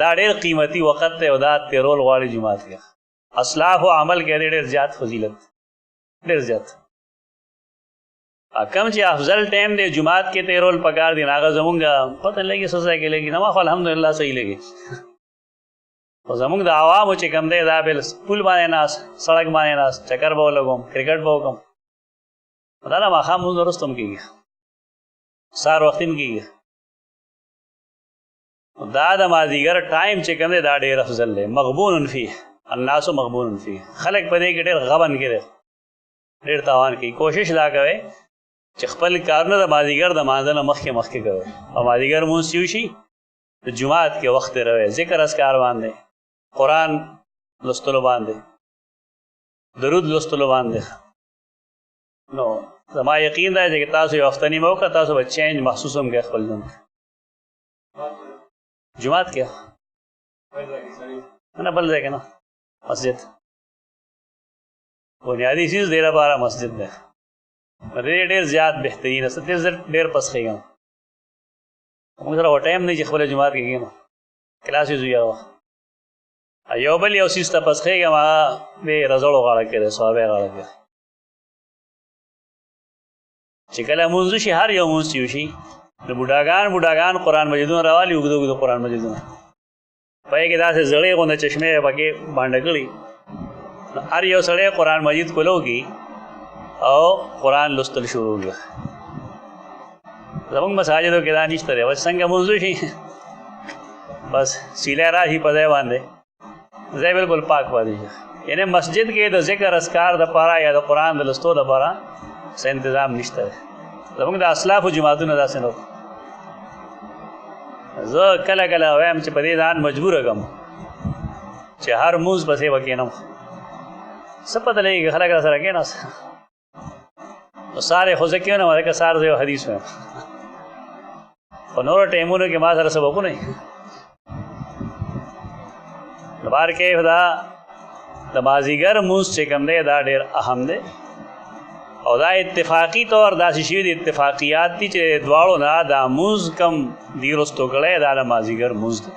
دا ډېر قیمتي وخت دی او دا تېرول غواړي جومات کې. اسلافو عمل کې ډېر زیات فضیلت، ډېر زیات. کم چې افضل ټایم دی جومات کې تېرول پکار دي، هغه زمونږ پته نه لګي څه ځای کې لګي، نو خو الحمدلله صحیح لګي. خو زمونږ د عوامو چې کوم دی دا بل پول باندې ناست، سړک باندې ناست، چکر به ولګوم، کرکټ به وکړم، دا نه ماښام مونځ وروسته هم کېږي، سهار وختي هم کېږي. دا د مازدیګر ټایم چې کوم دی دا ډېر افضل دی. مغبون فیه، الناس مغبون فیه، خلک په دې کې ډېر غبن کې دی، ډېر تاوان کوي. کوشش دا کوئ چې خپل کارونه د مازدیګر د مانځه نه مخکې کوئ، او مازدیګر مونځ چې وشي د جومات کې وخت تېروئ، ذکر اذکار باندې، قرآن لوستلو باندې، درود لوستلو باندې. نو زما یقین دی چې تاسو یو هفته نیمه وکړه، تاسو به چینج محسوس هم کړئ خپل ژوند کې. جومات کې نه بل ځای کې نه، مسجد بنیادي چیز دې لپاره مسجد دی، ډېر زیات بهترین است. ډېر پس خېږم، موږ سره ټایم نه چې خپله جومات کې کېنو، کلاس یې زویا وه، یو بل یو څیز ته پس خېږم، هغه دې رزړو غاړه کې دی، صحابه غاړه کې. چې کله مونځ وشي، هر یو مونځ چې وشي، د بوډاګان قرآن مجیدونه راوالي، اوږده اوږده قرآن مجیدونه، په یې کې داسې زړې غوندې چشمې پکې بانډه کړي، نو هر یو سړی قرآن مجید کولو کي او قرآن لوستل شروع کړه. زمونږ مساجدو کې دا نشته دی. بس څنګه مونځ وشي بس سیلی راشي په ځای باندې ځای بالکل پاک پاتې شي. یعنې مسجد کې د ذکر اذکار دپاره یا د قرآن د لوستو دپاره څه انتظام نشته دی. زمونږ د اسلافو جماعتونه داسې نه وو. زه کله کله وایم چې په دې ځان مجبوره کړم چې هر مونځ پسې به کښېنم. څه پته لګېږي خلک را سره کښېناست نو سار یې خو زه کښېنم ځکه سار زه یو حدیث وایم خو نورو ټایمونو کې ما سره سبقونه وي. نو بهر کیف دا د مازدیګر مونځ چې کوم دی دا ډېر اهم دی او دا اتفاقي طور داسې شوي دي اتفاقیات دي چې دواړو نه دا مونځ کم دي رستو کړی دا د مازدیګر مونځ دی.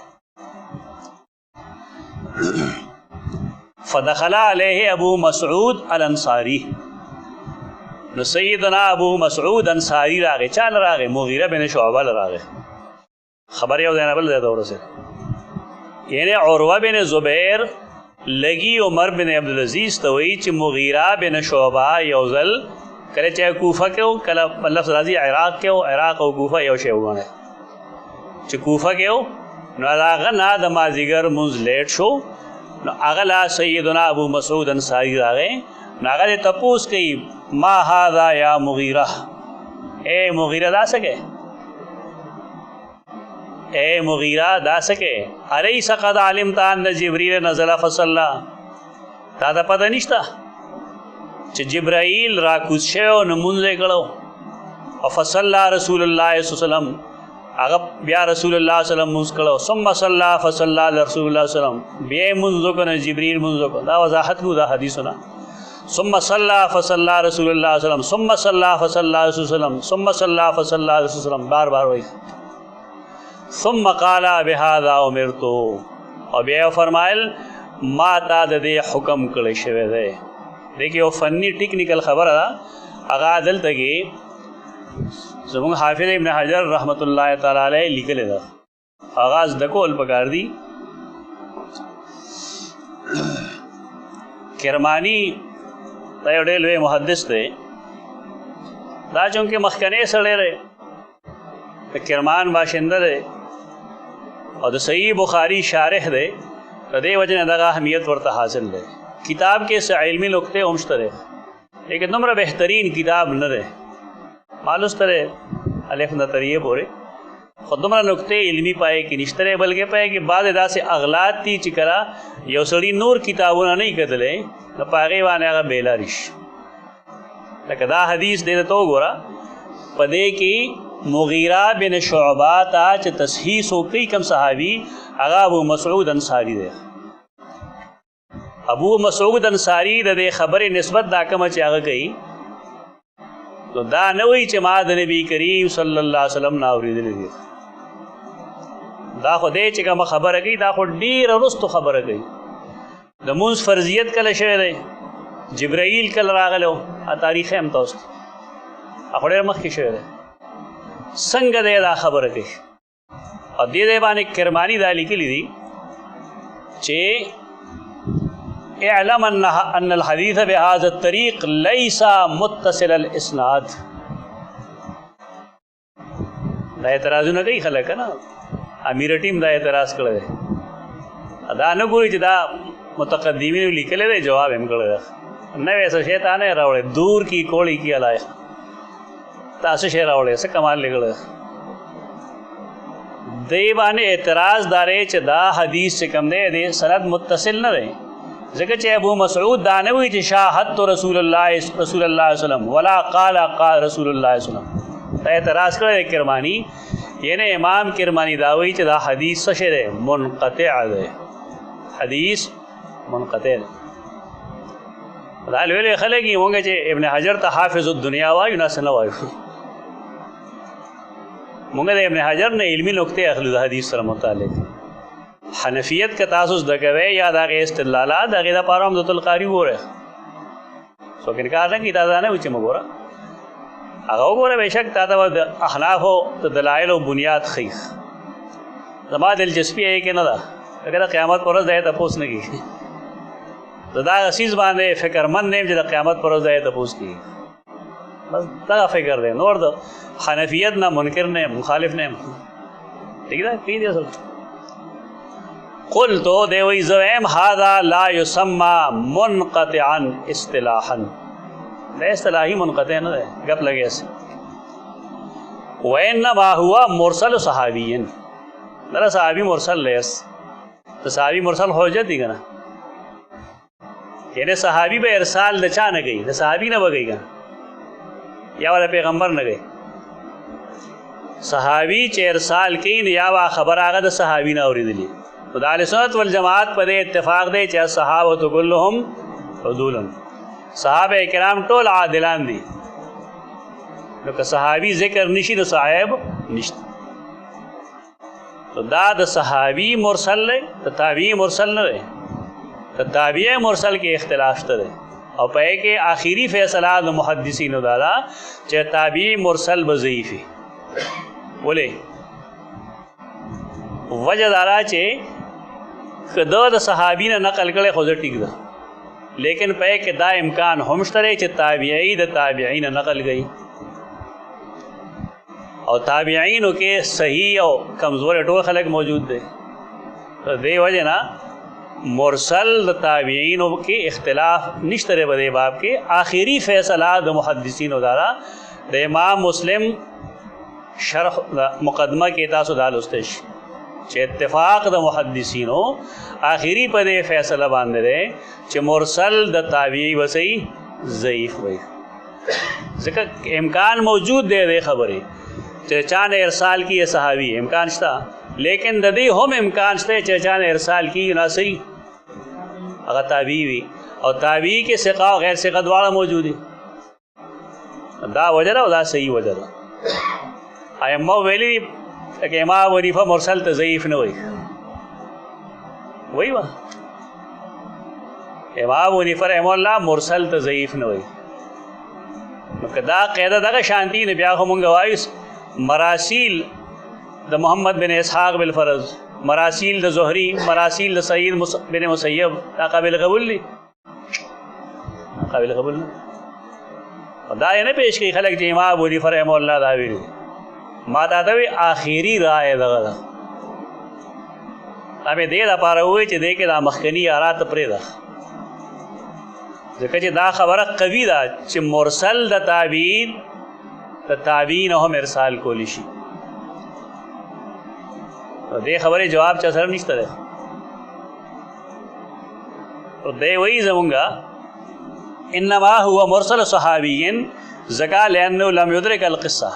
فدخل علیه ابو مسعود الانصاری نو سیدنا ابو مسعود انصاری راغی. چا له راغی؟ مغیره بن شعبه له راغی. خبر یو ځای نه بل ځای ته ورسېد. یعنې عروه بن زبیر لګي عمر بن عبدالعزیز ته وایي چې مغیره بن شعبه یو ځل کله چې کوفه کې و کله لفظ راځي عراق کې و عراق او کوفه یو شی وګڼئ چې کوفه کې و نو د هغه نه د مازدیګر مونځ لیټ شو نو هغه لا سیدنا ابو مسعود انصاری راغی نو هغه یې تپوس کوي ما هذا یا مغیره اے مغیره دا څه کوې اے مغیرہ دا سکے الیس قد علمت ان جبریل نزل فصلی تا دا پتہ نشتا چې جبرائیل را کوز شوی نو مونځ یې کړو او فصلی رسول الله صلی الله علیه وسلم هغه بیا رسول الله صلی الله علیه وسلم مونځ کړو ثم صلی فصلی رسول الله صلی الله علیه وسلم بیا مونځ وکړو جبرائیل مونځ وکړو دا وضاحت کو دا حدیثونه ثم صلی فصلی رسول الله صلی الله علیه وسلم ثم صلی فصلی رسول الله صلی الله علیه وسلم ثم صلی فصلی رسول الله صلی الله علیه وسلم بار بار وایي ثم قال بهذا امرت او بیا فرمایل ما تا د دې حکم کړی شوی دی. دیکھئے یو فنی ټیکنیکل خبره ده هغه دلته کې زموږ حافظ ابن حجر رحمت الله تعالی علیه لیکلی ده آغاز د کول پکار دی. کرمانی دا یو ډېر لوی محدث دی دا چونکې مخکنی سړی دی د کرمان باشنده دی او د صحیح بخاری شارح دی د دې وجې نه دغه اهمیت ورته حاصل دی. کتاب کې څه علمي نقطې هم شته دی لیکن دومره بهترین کتاب نه دی مالوسته دی الف نه تر یې پورې خو دومره نقطې علمي پای کې نشته دی بلکې پای کې بعضې داسې اغلاط دي چې کله یو سړي نور کتابونه نه یې کتلی نو په هغې باندې هغه بېلاري شي. لکه دا حدیث دی ته وګوره په دې کې مغیرہ بن شعبہ تا چې تصحیح وکړي کوم صحابي هغه ابو مسعود انصاری دی. ابو مسعود انصاری د دې خبرې نسبت دا کومه چې هغه کوي نو دا نه وایي چې ما د نبي کریم صلی الله علیه وسلم نه اورېدلی دي. دا خو دی چې کومه خبره کوي دا خو ډېره وروستو خبره کوي. د مونځ فرضیت کله شوی دی جبرائیل کله راغلی و تاریخ هم تاسو خو ډېر مخکې شوی دی څنګه دی دا خبره کوي او دې ځای باندې کرماني دا لیکلي دي چې اعلم ان الحديث بهذا الطريق ليس متصل الاسناد. دا اعتراضونه کوي خلک نه امیر ټیم دا اعتراض کړی دی دا نه ګوري چې دا متقدمینو لیکلی دی جواب هم کړی دی نوې څه شی تا نه راوړی دور کی کوړی کی علای تاسو شی راوړی څه کمال لیکلی دی باندې اعتراض دا دی چې دا حدیث چې کوم دی د سند متصل نه دی ځکه چې ابو مسعود دا نه وایي چې شاهدت رسول الله صلی الله علیه وسلم ولا قال رسول الله صلی الله علیه وسلم دا اعتراض کړی دی کرمانی یعنی امام کرمانی دا وایي چې دا حدیث څه شی دی منقطع دی حدیث منقطع دی. دا لوی لوی خلک یې مونږ چې ابن حجر ته حافظ الدنیا وایو نه څه نه وایو مونږ د ابن حجر نه علمي نقطې اخلو د حدیث سره متعلق. حنفیت که تاسو زده کوئ یا د هغې استدلالات د هغې دپاره عمدة القاري وګورئ څوک انکار نه کوي دا نه وي چې مه ګوره هغه وګوره بېشک تا ته به د احنافو د دلایلو بنیاد ښیي. زما دلچسپي یې کې نه ده ځکه د قیامت پر ورځ دا یې تپوس نه کېږي زه دا څیز باندې فکرمند نه یم چې د قیامت پر ورځ دا یې تپوس کېږي بس دغه فکر دی، نور د حنفیت نه منکر نه مخالف نه یم. ٹھیک ده پی دی اصل قلتو دی وی زویم هذا لا یسمى منقطعا اصطلاحا، دا اصطلاحی منقطع نه ده گپ لگے سے. وانما هو مرسل صحابی، دا صحابی مرسل لیس، دا صحابی مرسل حجت دی کنا، یعنی صحابی به ارسال د چا نه گئی، د صحابی نه بگئی کنا، یا والا پیغمبر نه گئی. صحابی چې ارسال کین یا وا خبر هغه د صحابی نه اوریدلی. نو د اهل سنت والجماعت په اتفاق دی چې صحابه كلهم عدول، صحابه کرام ټول عادلان دي. نو که صحابی ذکر نشي نو صاحب نشته. تو دا د صحابی مرسل دی، د تابعی مرسل نه دی. د تابعی مرسل کې اختلاف شته دی او په کې آخري فیصله د محدثینو دا ده چې تابعی مرسل به ضعیف وي. ولې وجه دا ده چې که د صحابی نه نقل کړی خو زه ټیک ده، لیکن په کې دا امکان هم شته چې تابعی د تابعین نقل گئی او تابعینو کې صحیح او کمزور ټول خلک موجود دي. دې وجه نه مرسل د تابعینو کې اختلاف نشته په دې باب کې. آخري فیصله د محدثینو دارا د امام مسلم شرح مقدمه کې تاسو دالوستش چې اتفاق د محدثینو آخري په دې فیصله باندې ده چې مرسل د تابعی وسی ضعیف وي. ځکه امکان موجود دی د خبرې چې چانه ارسال کی صحابی امکان شته، لیکن د دې هم امکان شته چې چانه ارسال کی نه صحیح هغه تابعی وي او تابعی کې ثقه او غیر ثقه دواړه موجود دي. دا وجه او دا صحیح وجه ده. ائمه ویلي کہ امام ابو حنیفه مرسل ته ضعیف نه وي، وایي وا امام ابو حنیفه رحمه الله مرسل ته ضعیف نه وي. نو کدا قاعده دغه شانتی نه بیا خو مونږ وایو مراسیل د محمد بن اسحاق بالفرض، مراسیل د زهری، مراسیل د سعید بن مسیب، دا قابل قبول دي؟ قابل قبول نه. دا نه پیش کوي خلک چې امام ابو حنیفه رحمه الله دا ویلي. ما دا دوی آخري رائے دغه ده. دا مې دې لپاره ووایي چې دې کې دا مخکني آرات پرېږده، ځکه چې دا خبره قوي ده چې مرسل د تابعین هم ارسال کولی شي. دې خبرې جواب چا سره نشته ده. دې وایي زمونږه انما هو مرسل صحابی ذکا لانه لم يدرك القصه،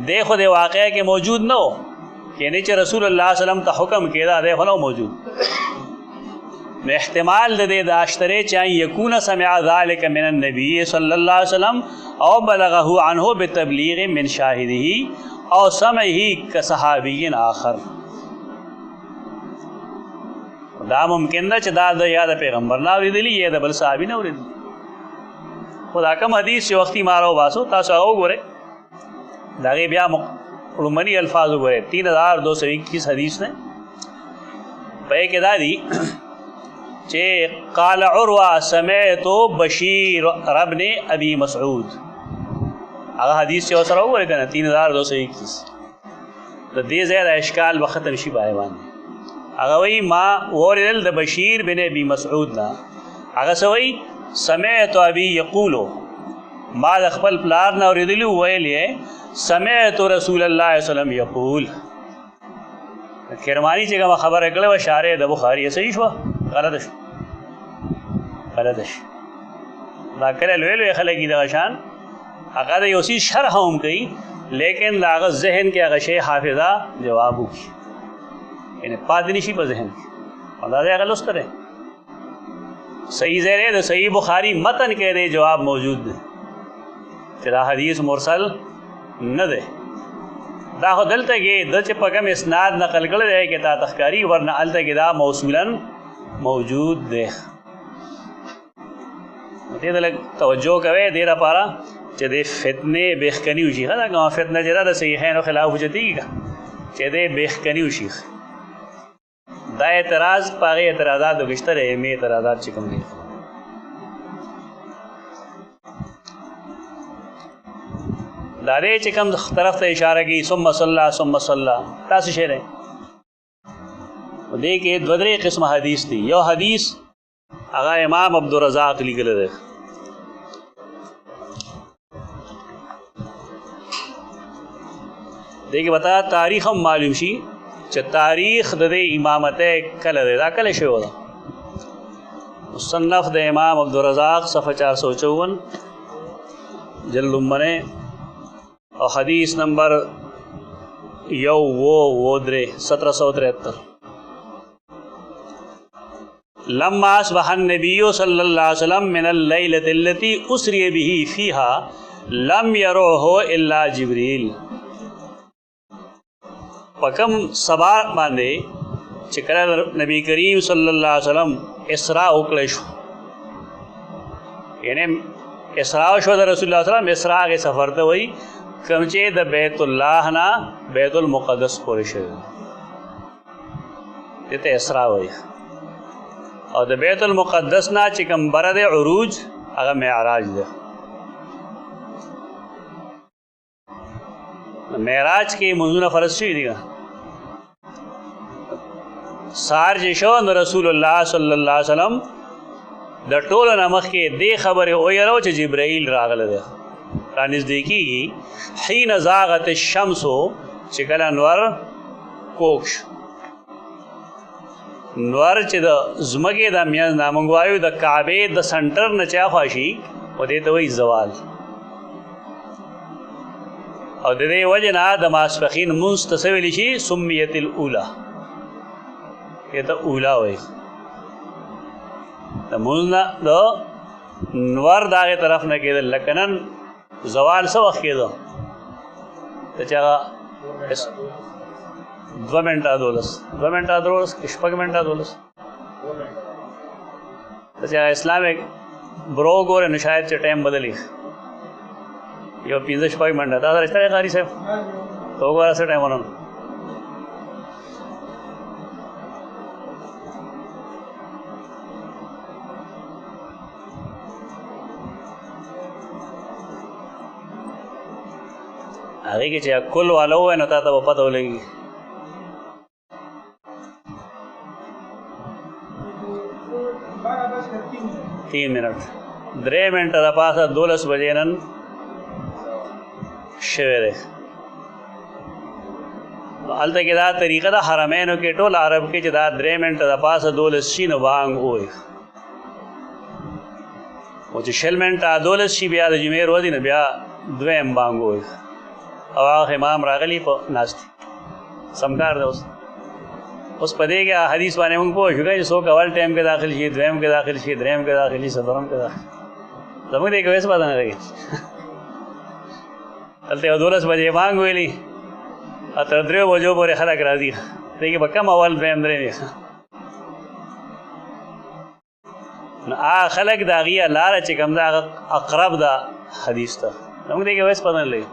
دے خود واقعہ کے موجود نہ ہو، یعنی کہ رسول اللہ صلی اللہ علیہ وسلم تا حکم کیا دے خود نہ موجود. میں احتمال دے داشترے چاہیے یکون سمع ذلك من النبی صلی اللہ علیہ وسلم او بلغه عنہ بتبلیغ من شاہدہ او سمعہ کصحابی آخر. دا ممکن دا چھ دا یاد پیغمبر نہ اوریدلی یہ دا بل صحابی نہ اوریدلی. خدا کم حدیث سے وقتی مارو باسو تاسو آگو گورے داغی بیا رمانی الفاظ ہوئے 3221 حدیث نے پہ کے دادی چے قال عروہ سمعت بشیر ابن ابی مسعود، اگر حدیث سے اوسر ہوئے کنا 3221 تو دے زیادہ اشکال بختم شی بائیوان اگر وی ما وردل دا بشیر بن ابی مسعود نا اگر سوئی سمعت ابی یقولو ما د خپل پلار نه اوریدلی ویل سمعت رسول الله صلی الله علیه وسلم یقول. کرمانی چې کوم خبره کړې و شارح د بخاری صحیح شو غلط شو دا کله لوی خلک د شان هغه د یو څه شرح هم کوي، لیکن هغه ذهن کې هغه شی حافظه جواب وکړي یعنی پاتې نشي په ذهن کې. اندازه هغه لوستره صحیح زیره د صحیح بخاری متن کې دی جواب موجود دی چې دا حدیث مرسل نه ده. دا خو دلته کې د چې په کوم اسناد نقل کړی دی کې تا تخکاری ورنه الته کې دا موصولا موجود دی. دې دلته توجه کوي دې لپاره چې د فتنې بېخکني وشي. دا کومه فتنه چې د صحیحینو خلاف وجتیږي چې دې بېخکني وشي. دا اعتراض پاغه اعتراضات وګشتره می اعتراضات چې کوم دي. دا دی چې کوم طرف ته اشاره کوي ثم صلی ثم صلی دا څه شی دی؟ دې کې دوه درې قسمه حدیث دي. یو حدیث هغه امام عبدالرزاق لیکلی دی. دې کې به تاریخ هم معلوم شي چې تاریخ د دې امامت کله دی، دا کله شوی ده. مصنف د امام عبدالرزاق صفحه 454 جلد لمبنه اور حدیث نمبر 1773. لما اصبح النبی صلی اللہ علیہ وسلم من اللیلۃ التي اسری به فیها لم یروه الا جبریل. پکم سبا باندې چې کله نبی کریم صلی الله علیه وسلم اسراء وکړی شو، یعنی اسراء شو د رسول الله صلی الله علیه وسلم. اسراء کې سفر ته وایي کوم چې د بیت الله نه بیت المقدس پورې شوی، دې ته اسراء وایي. او د بیت المقدس نه چې کوم بره دی عروج، هغه معراج دی. معراج کې منځونه فرض شوي دي. سار چې شو نو رسول الله صلی الله علیه وسلم د ټولو نه مخکې دې خبرې ویلو چې جبرائیل راغلی دی، رانږدې کېږي. حین زاغت الشمس، چې کله انور کوږ شو. نور چې د ځمکې د میانځ نه موږ وایو د کعبې د سنټر نه چې اخوا شي، و دې ته وایي زوال. او د دې وجې نه د ماسپښین لمونځ ته څه ویلی شي؟ سمیت الاولی، دې ته اولا وایي. د لمونځ نه د نور د هغې طرف نه کېدل. لکه نن زوال څه وخت کېده؟ د چې هغه 2 منټه 12 شپږ منټه 12 د چې هغه اسلامیک برو ګورې نو شاید چې ټایم بدلي یو 15 شپږ منټه. دا رشته دی قاري صاحب؟ ته وګوره څه ټایم ونه. هغې کې چې کل والا ووایي نو تا ته به پته ولګي. تین منٹ 3 منټه د پاسه 12 بجې نن شوی دی. هلته کې دا طریقه ده حرمینو کې ټول عرب کې چې دا 3 منټه د پاسه 12 شي نو بانګ ووایي. او چې 20 منټه 12 شي بیا د جمعې ورځې نه بیا دویم بانګ ووایي. او هغه امام راغلی په ناست سمکار دی. اوس په دې کې حدیث باندې موږ پوه شو چې څوک اول ټایم کې داخل شي، دویم کې داخل شي، دریم کې داخل شي، څلورم کې داخل شي. زموږ دې کې هېڅ پته نه لګي. هلته یو 12 بجې بانګ ویلي او تر 3 بجو پورې خلک راځي. دې کې به کم اول دویم دریم وي. نو هغه خلک د هغې لاره چې کوم ده هغه اقرب ده حدیث ته. زموږ دې کې هېڅ پته نه لګي.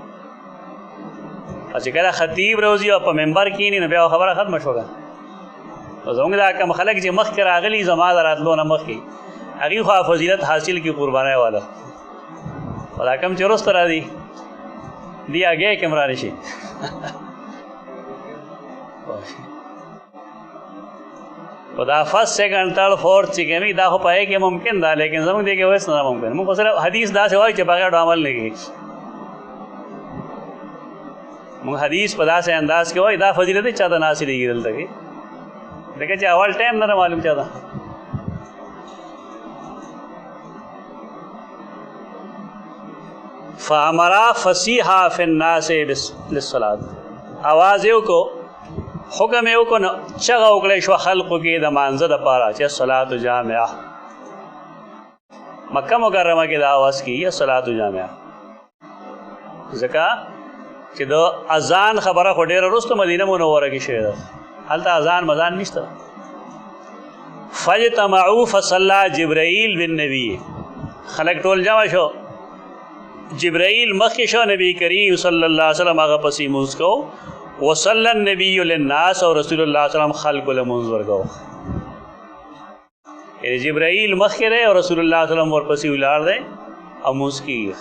او چې کله خطیب راوځي او په منبر کښېني نو بیا خبره ختمه شوه. زموږ دا کوم خلک چې مخکې راغلي زما د راتلو نه مخکې، هغوی خو فضیلت حاصل کړي قربانۍ والا. او دا کوم چې وروسته راځي دی هغې کې هم رانشي. خو دا فرسټ سیکنډ تھرډ فورتھ چې کوي دا خو په هغې کې ممکن ده، لیکن زموږ دې کې هېڅ نه ممکن. موږ خو صرف حدیث داسې وایو چې په هغې عمل نه کېږي. موږ حدیث په داسې انداز کې وایو دا فضیلت چا ته نه حاصلېږي دلته کې، ځکه چې اول ټایم نه معلوم چا ته. فامرا فصیحا فی الناس للصلاة، آواز یې وکړو، حکم یې وکړو، چغه وکړی شوه خلقو کې د مانځه دپاره چې الصلاة جامعه. مکه مکرمه کې دا آواز کېږي الصلاة جامعه، ځکه چې د اذان خبره خو ډېره وروسته مدینه منوره کې شوې ده. هلته اذان مذان نشته. فاجتمعوا فصلى جبرائیل بالنبی، خلک ټول جمع شو، جبرائیل مخکې شو، نبی کریم صلی الله علیه وسلم هغه پسې لمونځ کو. وصلی النبی للناس، او رسول الله صلی الله علیه وسلم خلکو له لمونځ ورکو. یعنې جبرائیل مخکې دی او رسول الله صلی الله علیه وسلم ورپسې ولاړ دی او لمونځ کېږي.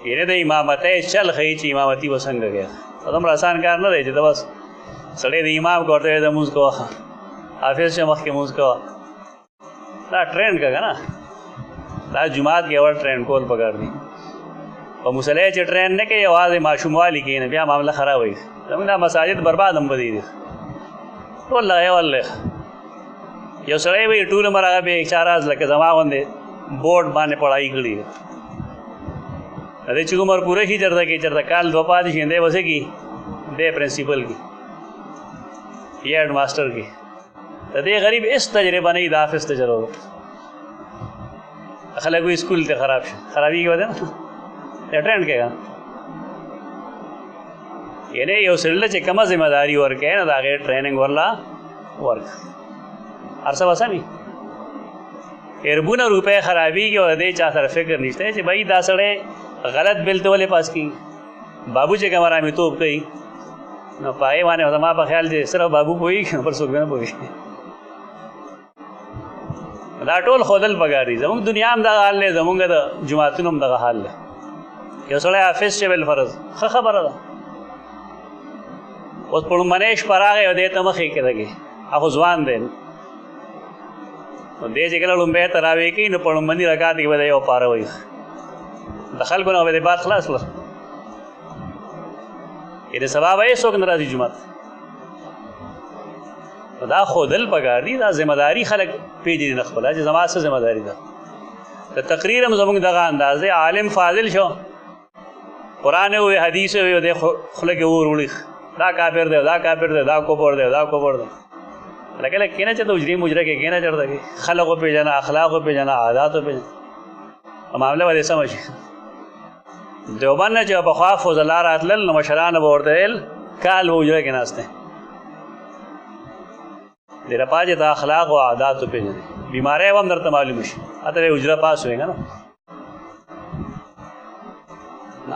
یعنې د امامتۍ چل ښیي چې امامتي به څنګه کوي. دومره اسان کار نه دی چې ته بس سړی د امام که ورته وایي د لمونځ کوه، حافظ شه مخکې لمونځ کوه. دا ټرینډ که نه، دا جومات کې اول ټرینډ کول پکار دي. په مصلی چې ټرینډ نه کوي یوازې ماشوموالي کښېنه بیا معامله خرابوي. زموږ دا مساجد برباد هم بدي دي ټول لغې والله. یو سړی وایي ټول عمر هغه بې چاره لکه زما غوندې بورډ باندې پړهایي کړي ده. د دې چې عمر پوره شي چېرته کې چېرته کال دوه پاتې شي دی به څه کي دی پرنسپل کې یا هیډ ماسټر کې. د دې غریب هېڅ تجربه نه وي د حافظ تجربه. خلک وایي سکول ته خراب شي، خرابېږي به دی نه دا ټرینډ کوي. یعنې یو سړي له چې کومه ذمه داري ورکوي نو د هغې ټریننګ ورله ورکړه. هر څه به سم وي. اربونه روپۍ خرابېږي او د دې چا سره فکر نشته چې بھائی دا سړی غلط بل ته ولې پاس کېږي. بابو چې کوم رامیتوب کوي نو په هغې باندې زما په خیال چې صرف بابو پوهېږي بل څوک نه پوهېږي. دا ټول ښودل پکار دي. زموږ دنیا هم دغه حال دی، زموږ د جوماتونو هم دغه حال دی. یو سړی حافظ چې بالفرض ښه خبره ده. اوس پړومبنۍ شپه راغی او دې ته مخې کې لګي هغه ځوان دی نو دې چې کله لومبۍ تراویح کوي نو پړومبني رکعت کې به د یو پاره وایي د خلکو نه به د باد خلاص کړه. یعنې سبا به هېڅوک نه راځي جومات. دا ښودل پکار دي. دا ذمه داري خلک پېژني نه خپله چې زما څه ذمه داري ده. د تقریر هم زموږ دغه انداز دی. عالم فاضل شو، قرآن ووایي، حدیث ووایي، د خوله کې اور وړي دا کافر دی، دا کافر دی، دا کفر دی، دا کفر دی. لکه لږ کېنه چې ته اجري مجره کې کېنه چېرته کې خلق وپېژنه، اخلاق وپېژنه، عادات وپېژنه، معامله به دې سمه شي. دیوبند نه چې پخوا فضلا راتلل نو مشرانو به ورته ویل کال به اجره کې ناست دی. دې لپاره چې ته اخلاق او عادات وپېژنې بیماری به هم درته معلوم شي. هلته به اجره پاس وي که نه.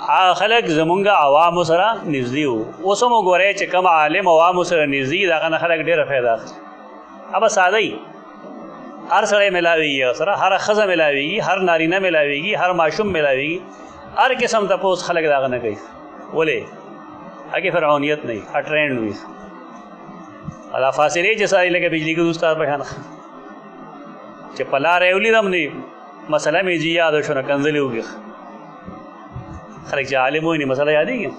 هغه خلک زمونږ عوامو سره نږدې وو. اوس هم وګورئ چې کوم عالم عوامو سره نږدې د هغه نه خلک ډېره فایده اخلي. هغه ساده وي، هر سړی میلاویږي سره، هر ښځه میلاویږي، هر نارینه میلاویږي، هر ماشوم میلاویږي، هر قسم تپوس خلک د هغه نه کوي. ولې هغې فرعونیت نه وي، ښه ټرینډ وي. دا فاصلې چې ساري لکه بجلي کې استاد په شان چې په لاره یې ولیدم نو مسله مې جي یاد شو نه کنځلې وکړي. خلک چې عالم وي نو مسله یادېږي.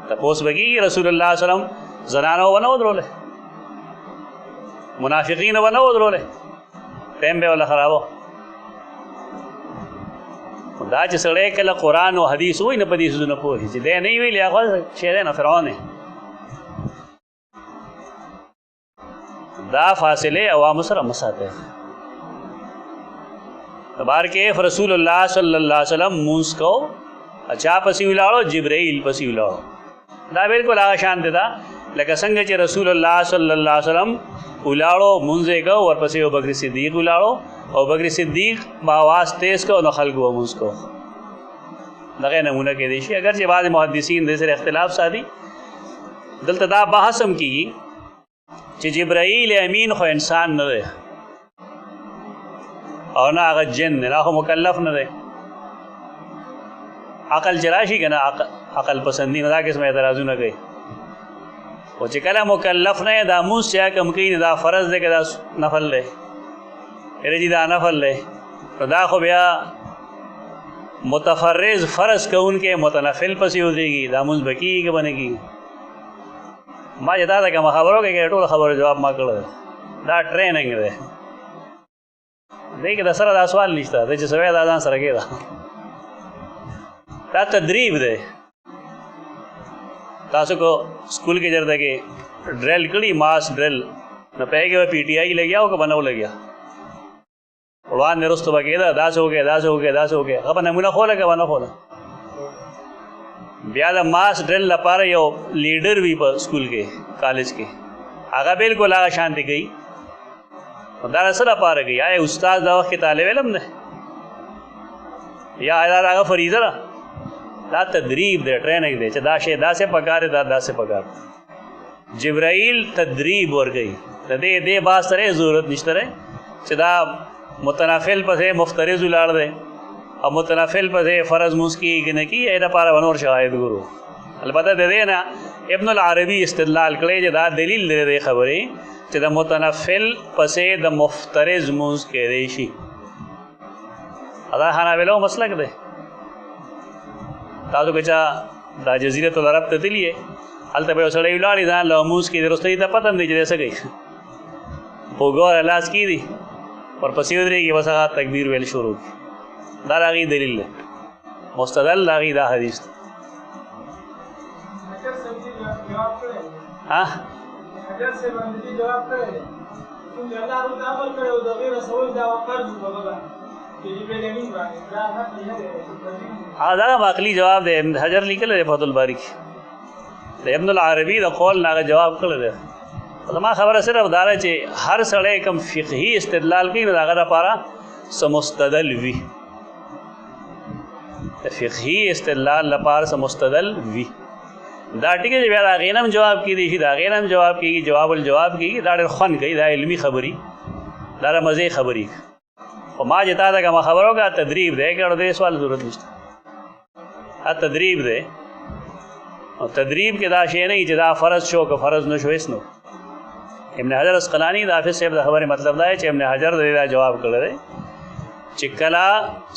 تپوس به کېږي رسول الله صلی الله علیه وسلم زنانو به نه ودرولې، منافقینو به نه ودرولې، ټایم به وله خرابو. دا چې سړی کله قرآن او حدیث وایي نه په دې څیزونه پوهېږي چې دی نه یې ویلي هغه شی دی نه فرعون دی. دا فاصلې عوامو سره مه ساتئ. بار کې رسول الله صلی الله علیه وسلم مونځ کو، چا پسې ولاړو؟ جبرائیل پسې ولاړو. دا بالکل هغه شان دی دا لکه څنګه چې رسول الله صلی الله علیه وسلم ولاړو مونځ یې کو، ورپسې ابوبکر صدیق ولاړو، ابوبکر صدیق به آواز تیز کو نو خلکو به مونځ کو. دغه نمونه کېدی شي. اگر چې بعض محدثین دې سره اختلاف ساتي. دلته دا بحث هم کېږي چې جبرائیل امین خو انسان نه دی او نه هغه جن دی، نه خو مکلف نه دی. عقل چې راشي که نه عقل پسندي نه دا قسم اعتراضونه کوي. خو چې کله مکلف نه یې دا مونځ چې کوم کوي نو دا فرض دی که دا نفل دی؟ یاره جي دا نفل دی. نو دا خو بیا متفرض فرض کوونکی متنفل پسې ودرېږي. دا مونځ به کېږي که به نه کېږي؟ ما چې تا ته کومه خبره وکړې ټول خبرو جواب ما کړی دی. دا ټریننګ دی. دې کې د سره دا سوال نشته دی چې سوی دا ځان سره کېده. دا تدریب دی. تاسو کو سکول کې چېرته کې ډریل کړي ماس ډریل نو په هغې کې به پي ټي آی لګیا او که به نه لګیا وړاندې وروسته به کېده داسې وکړې داسې وکړې داسې وکړې هغه به نمونه خوله که به نه خوله. بیا د ماس ډریل لپاره یو لیډر وي په سکول کې کالج کې هغه بالکل هغه شانتې کوي. دا د څه لپاره کوي؟ آیا استاد دا وخت کې طالب علم دی یا دا هغه فریضه ده؟ دا تدریب دی، ټریننګ دی چې دا شی داسې پکار دی دا داسې پکار. جبرائیل تدریب ورکوي. د دې باز سره ضرورت نشته دی چې دا متنافل پسې مفترض ولاړ دی او متنفل په فرض مونځ کېږي نه کېږي هغې دپاره به نور شواهد ګورو. البته د دې نه ابن العربي استدلال کړی چې دا دلیل دی د خبرې چې د متنفل پسې د مفترض مونځ کېدی شي. دا حنابلو مسلک دی. تاسو که چا دا جزیرة العرب ته تللی یې هلته به یو سړی ولاړ ځان له مونځ کېږي وروسته ته پته هم دی چې دی څه کوي خو ګوره لاس کېږدي ورپسې ودرېږي بس هغه تکبیر ویل شروع کړي. دا د هغې دلیل دی مستدل د هغې دا حدیث دی. دا هم عقلي جواب دی. ابن حجر لیکلی دی فتح الباري کې د ابن العربي د قول نه هغه جواب کړی دی. زما خبره صرف دا ده چې هر سړی کوم فقهي استدلال کوي نو د هغه دپاره څه مستدل وي. د فقهي استدلال لپاره څه مستدل وي. دا ټیک دی بیا د هغې نه هم جواب کېدی شي د هغې نه هم جواب کېږي جواب الجواب کېږي. دا ډېر خوند کوي دا علمي خبرې دا د مزې خبرې. خو ما چې تا ته کومه خبره وکړه تدریب دی که دې سوال ضرورت نشته. دا تدریب دی او تدریب کې دا شی نه وي چې دا فرض شو که فرض نه شو هېڅ نه. ابن حجر اسقلاني د حافظ صاحب د خبرې مطلب دا دی چې ابن حجر د دې دا جواب کړی دی چې کله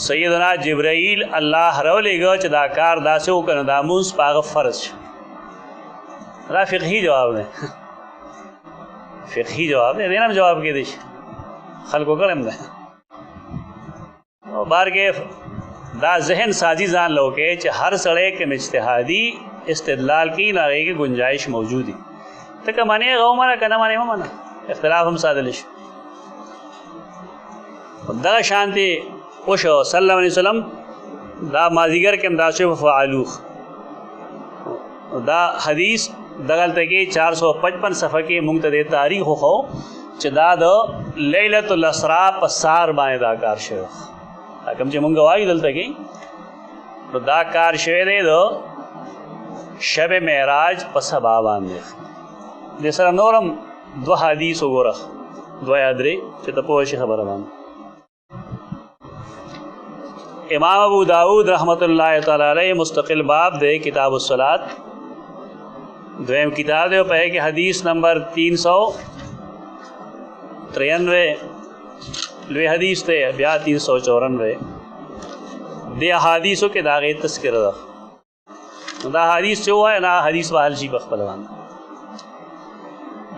سیدنا جبرائیل الله راولېږه چې دا کار داسې وکړه نو دا مونځ په هغه فرض شو. دا فقهي جواب دی فقهي جواب دی. دې نه هم جواب کېدی شي خلکو کړی هم دی. بارګې دا ذهن سازی ځان له وکړې چې هر سړی کوم اجتهادي استدلال کوي نو هغې کې ګنجایش موجود وي. ته که منې هغه ومنه که نه منې مه منه اختلاف هم ساتلی شي. دغه شانتې وشو صلی الله علیه وسلم دا مازدیګر کې هم داسې وفعلوه. دا حدیث دغلته کې 455 صفحه کې مونږ ته د تاریخ وښو چې دا د لیلة الاسراء په سار باندې دا کار شوی. کوم چې مونږ وایو دلته کې نو دا کار شوی دی د شب معراج په سبا باندې. دې سره نور هم دوه حدیث وګوره دوه یا درې چې ته پوه شي خبره باندې. امام ابو داود رحمت الله تعالی علیہ مستقل باب دے کتاب الصلاۃ دویم کتاب دے پہ کہ حدیث نمبر 393 لوی حدیث تے بیا 394 دے حدیثوں کے داغے تذکرہ دا حدیث جو ہے نا حدیث واحد جی بخبل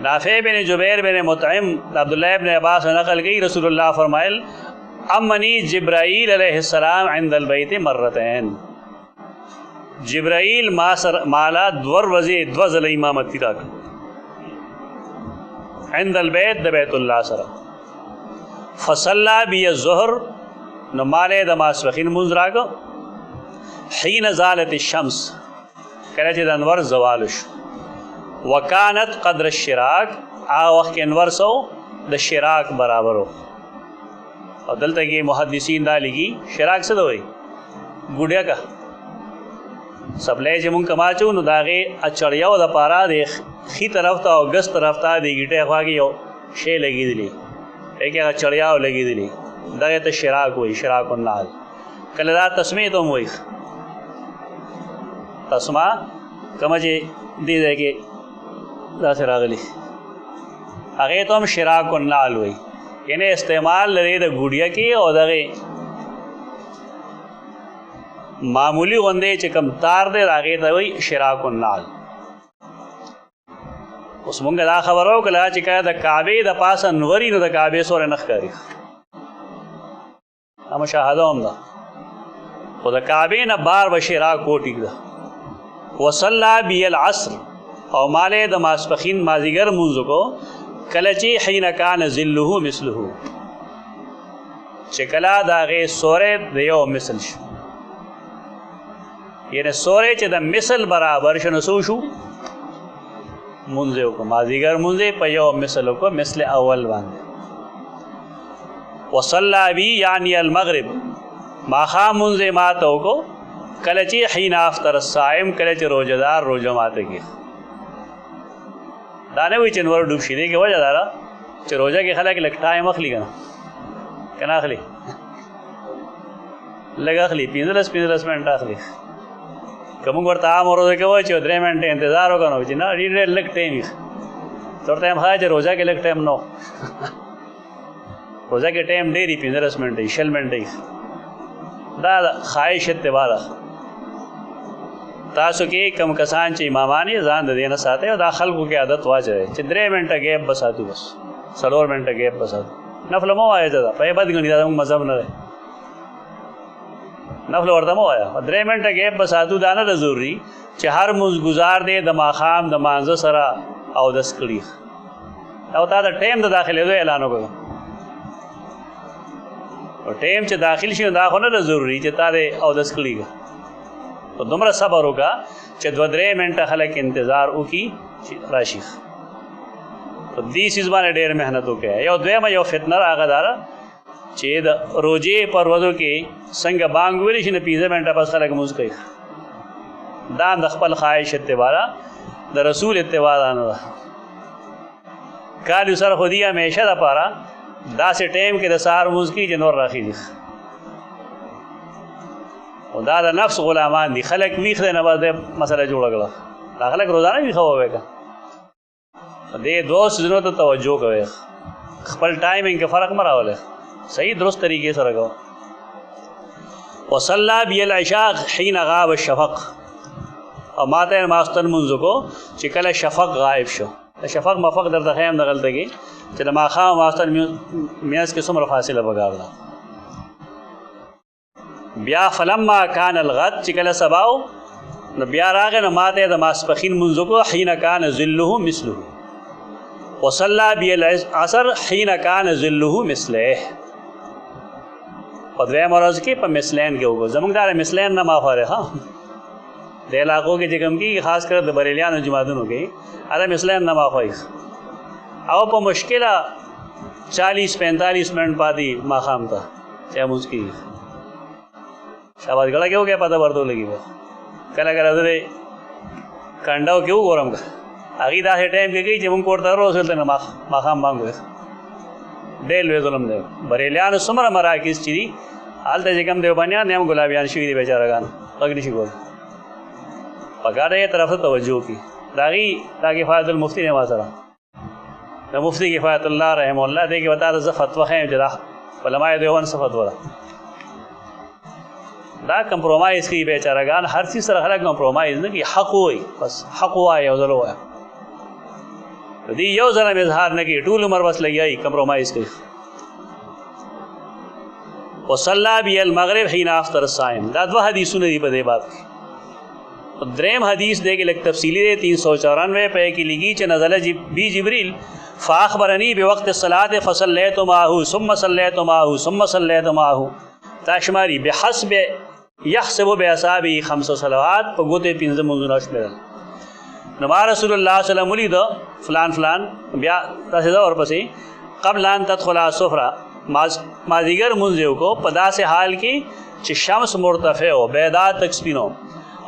نافع بن جبیر بن مطعم عبداللہ ابن عباس نقل گئی رسول اللہ فرمائل امنی جبرائیل علیہ السلام عند البیت مرتین. جبرائیل مالا دور وزی دوزل امامتی راک عند البیت د بیت اللہ سر فصلا بی الظہر نمالے دماسفخین منز راک حین زالت الشمس کلچ دنور زوالش وکانت قدر الشراک وقت کے انور سو د شراک برابر ہو. اور دلتا کہ محدثین دا لگی شراک سے دوئی گوڑیا کا سپلے چې مونږ کما چو نو دا غي اچړیاو د پارا د خي طرف ته او ګس طرف ته د گیټه خواږي یو شی لګیدلی هغه اچړیاو لګیدلی دغه ته شراک وای شراک النال. کله دا تسمیه ته وای تسما کما چې دې ځای کې دا سره راغلی هغه ته هم شراک النال وای یعنی استعمال لري د ګوډیا کې او دغه معمولی غوندې چې کم تار دی هغې ته وایي شراک النال. اوس مونږ دا خبره وکړه چې کله د کعبې د پاسه نوري نو د کعبې سورې نه ښکاري دا مشاهده هم ده خو د کعبې نه بار به شراک وټیږده. وصلی بی العصر او مالې د ماسپخین مازدیګر مونځ وکړو کله چې حین کان ظله مثله چې کله د هغې سوری د یو مثل شو یعنی سوری چې د مثل برابر شو نو څه شو مونځ یې وکړو مازدیګر مونځ یې په یو مثل وکړو مثل اول باندې. وصلی بی یعنی المغرب ماښام مونځ یې ماته وکړو کله چې حین افطر الصائم کله چې روزهدار روژه ماته کړي. دا نه وایي چې نور ډوب شي دې کې وجه دا ده چې روژه کې خلک لږ ټایم اخلي که نه اخلي لږ اخلي 15 منټه اخلي. که موږ ورته عام روزه کې وایو چې 3 منټې انتظار وکړو نو چې نه ډېر لږ ټایم وي ته ورته وایم ښه چې روژه کې لږ ټایم نه و روژه کې ټایم ډېر وي 15 منټه وي 20 منټه وي. دا خواهش اتباع ده. تاسو کې کم کسان چې امامان یې ځان د دې نه ساتئ او دا خلکو کې عادت واچوئ چې 3 منټه ګیپ به ساتو بس 4 منټه ګیپ به ساتو. نفل مه وایه ته دا په یې بد ګڼي دا زموږ مذهب نه دی. نفل ورته مه وایه 3 منټه ګیپ به ساتو. دا نه ده ضروري چې هر مونځ ګزار دی د ماښام د مانځه سره اودس کړي او تا د ټایم د داخلېدو اعلان وکړو. ټایم چې داخل شي دا خو نه ده ضروري چې تا دې اودس کړي. تو دومره صبر وکړه چې 2-3 منټه خلک انتظار وکړي چې راشي. په دې څیز باندې ډېر محنت وکړه. یو دویمه یو فتنه راغله دا چې د روژې په ورځو کې څنګه بانګ ویلی شي نه 15 منټه پس خلک لمونځ کوي. دا د خپل خواهش اتباع ده د رسول اتباع نه ده. کال سره خو دې همیشه دپاره داسې ټایم کې د سهار لمونځ کوي چې نور راخېږي. او دا د نفس غلامان دي. خلک ویښ دی نه بس دی مسله جوړه کړه. دا خلک روزانه ویښه ووی که دې دوه څیزونو ته توجه کوئ. خپل ټایمنګ کې فرق مه راولئ. صحیح درست طریقې سره کوه. وصلی بی العشاء حین غاب الشفق. او ما ته ماخستن لمونځ وکړو چې کله شفق غایب شو. شفق مفق درته ښیم دغلته کې چې د ماښام او ماخستن منځ کې څومره فاصله پکار ده. بیا فلما کان الغد چې کله سبا و نو بیا راغی نو ما ته د ماسپښین لمونځ وکړو حین کان ظله مثله. وصلی بی العصر حین کان ظله مثله. په دویم ورځ کې په مثلین کې وګورو. زموږ دا مثلین نه ماخوا دی ښه د علاقو کې چې کوم کېږي خاص کر د بریلیانو جماعتونو کې هغه مثلین نه ماخوا وي او په مشکله 40-45 منټ پاتې ماښام ته چې لمونځ کېږي. شاباس ګړه کې وګیا پته ورته ولګي. کله کله زه د کنډاو کې وګورم هغوی داسې ټایم کې کوي چې مونږ کور ته روز هلته نه ماښام بانګ وایي. ډېر لوی ظلم دی. بریلیانو څومره مراکز چې دي هلته چې کوم دیوبندیان هم ګلابیان شوي دي بیچارهګان غږ نه شي کولی. پکار دی طرف ته توجه وکړي. د هغې دا کفایت المفتي دی ما سره د مفتي کفایت الله رحمه الله دې کې به تا ته زه فتوه ښیم چې دا علماء دیوبند څه فتوه ده. دا کمپرومایز کوي بیچارهګان. هر څیز سره خلک کمپرومایز نه کوي. حق ووایي بس حق ووایه یو ځل ووایه. دې یو ځل هم اظهار نه کوي ټول عمر بس لګیایي کمپرومایز کوي. وصلی بی المغرب حین افطر الصائم. دا دوه حدیثونه دي په دې باب کې. دریم حدیث دی کې لږ تفصیلي دی 394 په کې لګي چې نزل بی جبریل فاخبرني بوقت الصلاه فصليت معه ثم صليت معه ثم صليت معه. تاشماری بحسب یحسب باصحابه 5 صلوات په ګوتې 15 منځونه شمیرل. نو ما رسول الله صلی الله علیه وسلم ولید فلان فلان بیا تاسو دا ورپسې قبل ان تدخل السفره مازیګر مونځ یو کو په داسې حال کې چې شمس مرتفع او بیدا تک سپینو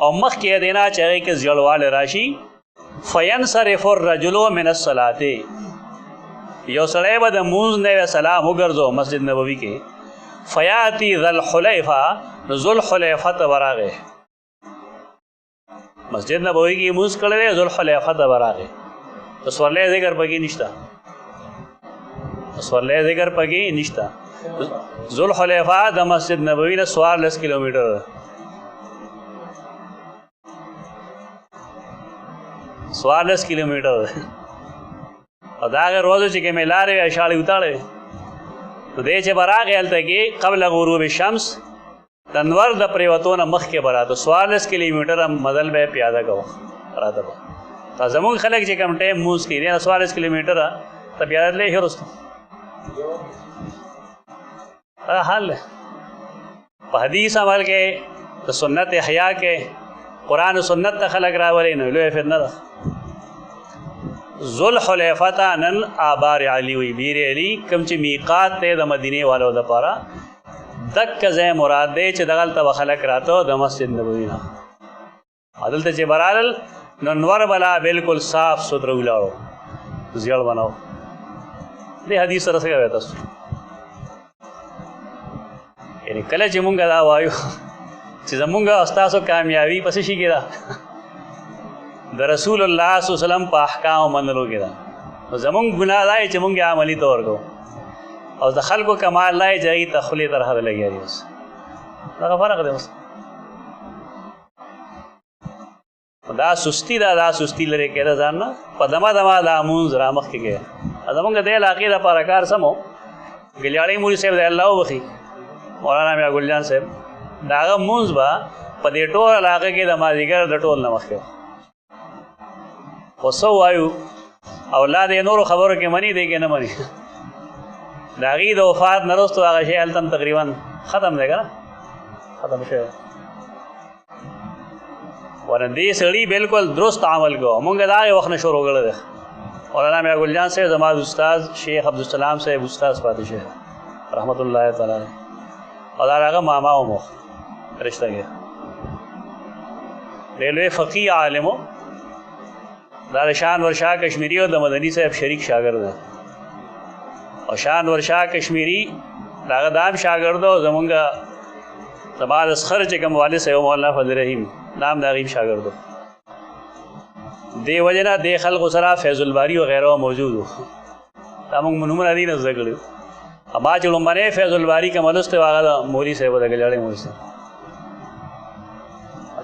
او مخ کې دینا چې کې زړواله راشي. فینصرف الرجل من الصلاه. یو سړی به د مونځ نه سلام وګرځو مسجد نبوي کې. فیاتی ذل حلیفہ ذل حلیفہ ته ورغه. مسجد نبوی کې موږ کړل ذل حلیفہ ته ورغه. سوالې ذکر پکې نشتا. سوالې ذکر پکې نشتا. ذل حلیفہ د مسجد نبوی نه 14 کیلومتر. 14 کیلومتر. او دا هغه روز چې کې ملاره اشاړې وتاړې نو دې چې براغې هلته کې قبل غروب الشمس د انور د پریوتونه مخکې به راته 14 کیلومتره مزل به یې پیاده کوه راته به. زموږ خلک چې کوم ټایم مونځ کوي دی 14 کیلومتره ته پیاده تللی ښه وروسته هغه حال دی. په حدیث عمل کې د سنت احیا کې قرآن و سنت ته خلک راولي نو لویه فتنه ده. ذل حلیفہ ته نن آبار علی وی بیر علی کوم چې میقات دی د مدینې والو دپاره دکه ځای مراد دی چې دغلته به خلک راته د مسجد نبوي نه دلته چې برالل نو انور بلا بالکل صاف ستھره ولاړو زیړ بناو. دې حدیث سره څه کوئ تاسو؟ یعنی کله چې مونږ دا وایو چې زمونږ ستاسو کامیابي پس شي کې ده د رسول الله صلی الله علیه وسلم په احکام منلو کې ده. زمونږ ګناه دا چې مونږ عملی طور کو او د خلکو کمال نه چې هغې ته خولې تر حده لګیا دي. اوس دغه فرق دی. اوس دا سستی دا سستی لرې کېده ځان نه په دمه دمه دا مونځ را مخکې کېده. زمونږ دې علاقې دپاره کار سم و. ګلیاړی مولي صاحب دی الله وبخي مولانا میا ګل جان صاحب د هغه مونځ به په دې ټول علاقه کې د مازدیګر د ټول نه مخکې خو څه ووایو اولاد یې نورو خبرو کې مني دی کې نه مني. د هغې د وفات نه وروستو هغه شی هلته هم تقریبا ختم دی که نه ختم شوی. ورنه دې سړي بلکل درست عمل کو. مونږ د هغې وخت نه شروع کړی دی. مولانا میا ګل جان صاحب زما استاد شیخ عبدالسلام صاحب استاد پاتې شوی رحمت الله تعالی علیه او دا هغه ماما و مو رشته کې ډېر لوی فقیه عالم و. دا د شانور شاه کشمیري او د مدني صاحب شریک شاګرد دی او شانور شاه کشمیري د هغه دا هم شاګرد و. زمونږ زما د سخر چې کوم والد صاحب مولانا فضل رحیم دا هم د هغې شاګرد و. دې وجې نه دې خلکو سره فیض الباري وغیره موجود و. دا موږ نومونه دي نه زده کړي. ما چې لومبنی فیض الباري کوم لوستی و هغه د مولي صاحب د ګلیاړی مولي صاحب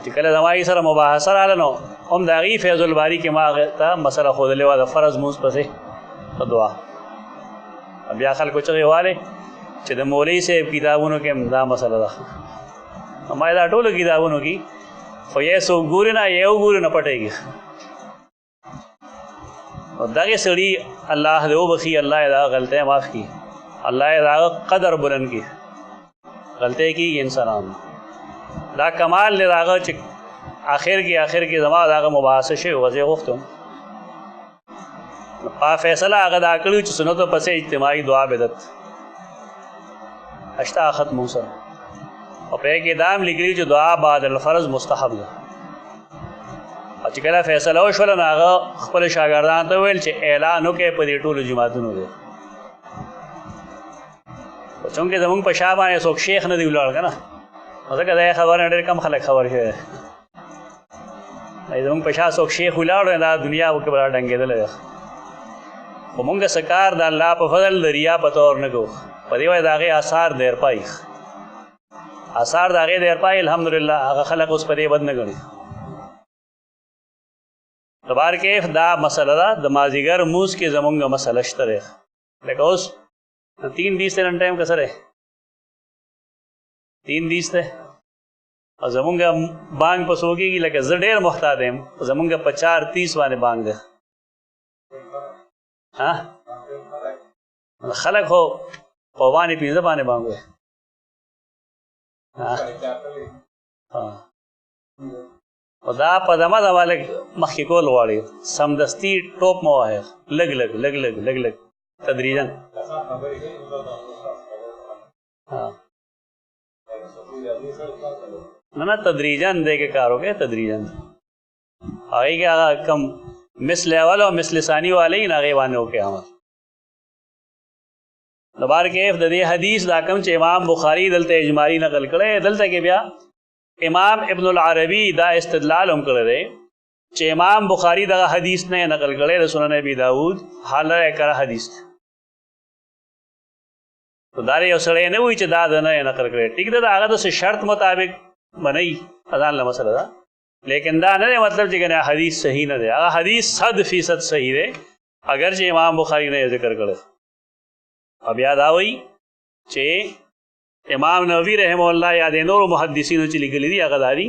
چې کله زما یې سره مباحثه راغله نو هم د هغې فیض الباري کې ما هغې ته مسله ښودلې وه د فرض مونځ پسې په دعا. بیا خلکو چغې والې چې د مولوي صاحب کتابونو کې هم دا مسله ده. ما یې دا ټولو کتابونو کې خو یې څوک ګوري نه یې وګوري نه پټېږي. او دغې سړي الله دې وبخي الله یې دا غلطۍ معاف کړي الله یې د هغه قدر بلند کړي. غلطۍ کېږي انسانان دا کمال دی د هغه چې آخر کې زما د هغه مباحثه شوې وه. زه یې غوښتم فیصله هغه دا کړي چې سنتو پسې اجتماعي دعا بدعت اشته ختم سره او په کې دا هم لیکلي چې دعا بعد الفرض مستحب ده. او چې کله فیصله وشوله نو هغه خپلو شاګردانو ته وویل چې اعلان وکړئ په دې ټولو جوماتونو کې. خو چونکې زمونږ په شا باندې څوک شیخ نه دی ولاړ که نه نو ځکه دا خبر نه ډېر کم خلک خبر شوی دی. زمونږ په شا څوک شیخ ولاړ دی دا دنیا کې به راډنګېدلی ده. خو مونږ څه کار د الله په فضل د ریا په طور نه کوو. په دې وجه د هغې اثار دیر پایي آثار د هغې دیر پایي الحمدلله هغه خلک اوس په دې بد نه ګڼي. تبار کیف دا مسله ده د مازدیګر مونځ کې زمونږ مسله شته دی. لکه اوس 3:20 نن ټایم که څه دی 3:20 دی او زمونږ بانګ په څو کېږي لکه زه ډېر محتاط یم زمونږ په 4:30 باندې بانګ دی. خلک خو په 1:15 باندې بانګ وی. او دا په دمه دمه لږ مخکې کول غواړي سمدستي ټوپ مه وهئ لږ لږ لږ لږ لږ لږ تدریجا. نه تدریجا دی کې کار وکړئ تدریجا. هغې کې هغه کم مثل اول او مثل ثاني والی نه هغې باندې وکړئ عمل. نو بار کیف د دې حدیث دا کوم چې امام بخاري دلته اجمالي نقل کړی دلته کې بیا امام ابن العربی دا استدلال هم کړی دی چې امام بخاري دغه حدیث نه نقل کړی د سنن ابي داود حاله کړه حدیث. تو دا یو سړی نه وایي چې دا د نه نقل کړی ټیک ده د هغه د شرط مطابق منئ اذان له مسله ده لیکن دا نه مطلب چې کنه حدیث صحیح نه دی. هغه حدیث 100% صحیح دی اگر چې امام بخاري نه ذکر کړی. اب یاد آوئی چې امام نووي رحمه الله یا د نورو محدثینو چې لیکلي دي هغه دا دي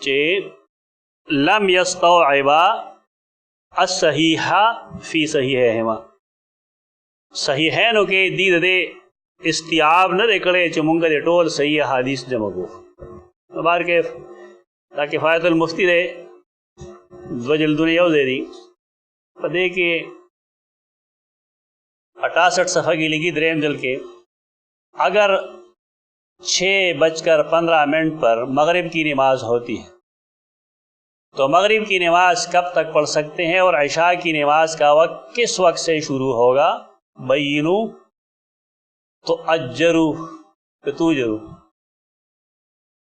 چې لم یستوعبا الصحیح فی صحیحهما صحیحینو کې دې د استیعاب نه کړی چې مونږ د ټول صحیح حدیث جمع کوو. بار کې دا کفایت المفتی دی 2 جلدونه یو ځای دي په دې کې 68 صفحہ کی لکھی دریم جلد کے اگر 6:15 پر مغرب کی نماز ہوتی ہے تو مغرب کی نماز کب تک پڑھ سکتے ہیں اور عشاء کی نماز کا وقت کس وقت سے شروع ہوگا؟ بینو تو اجرو कि तू जरू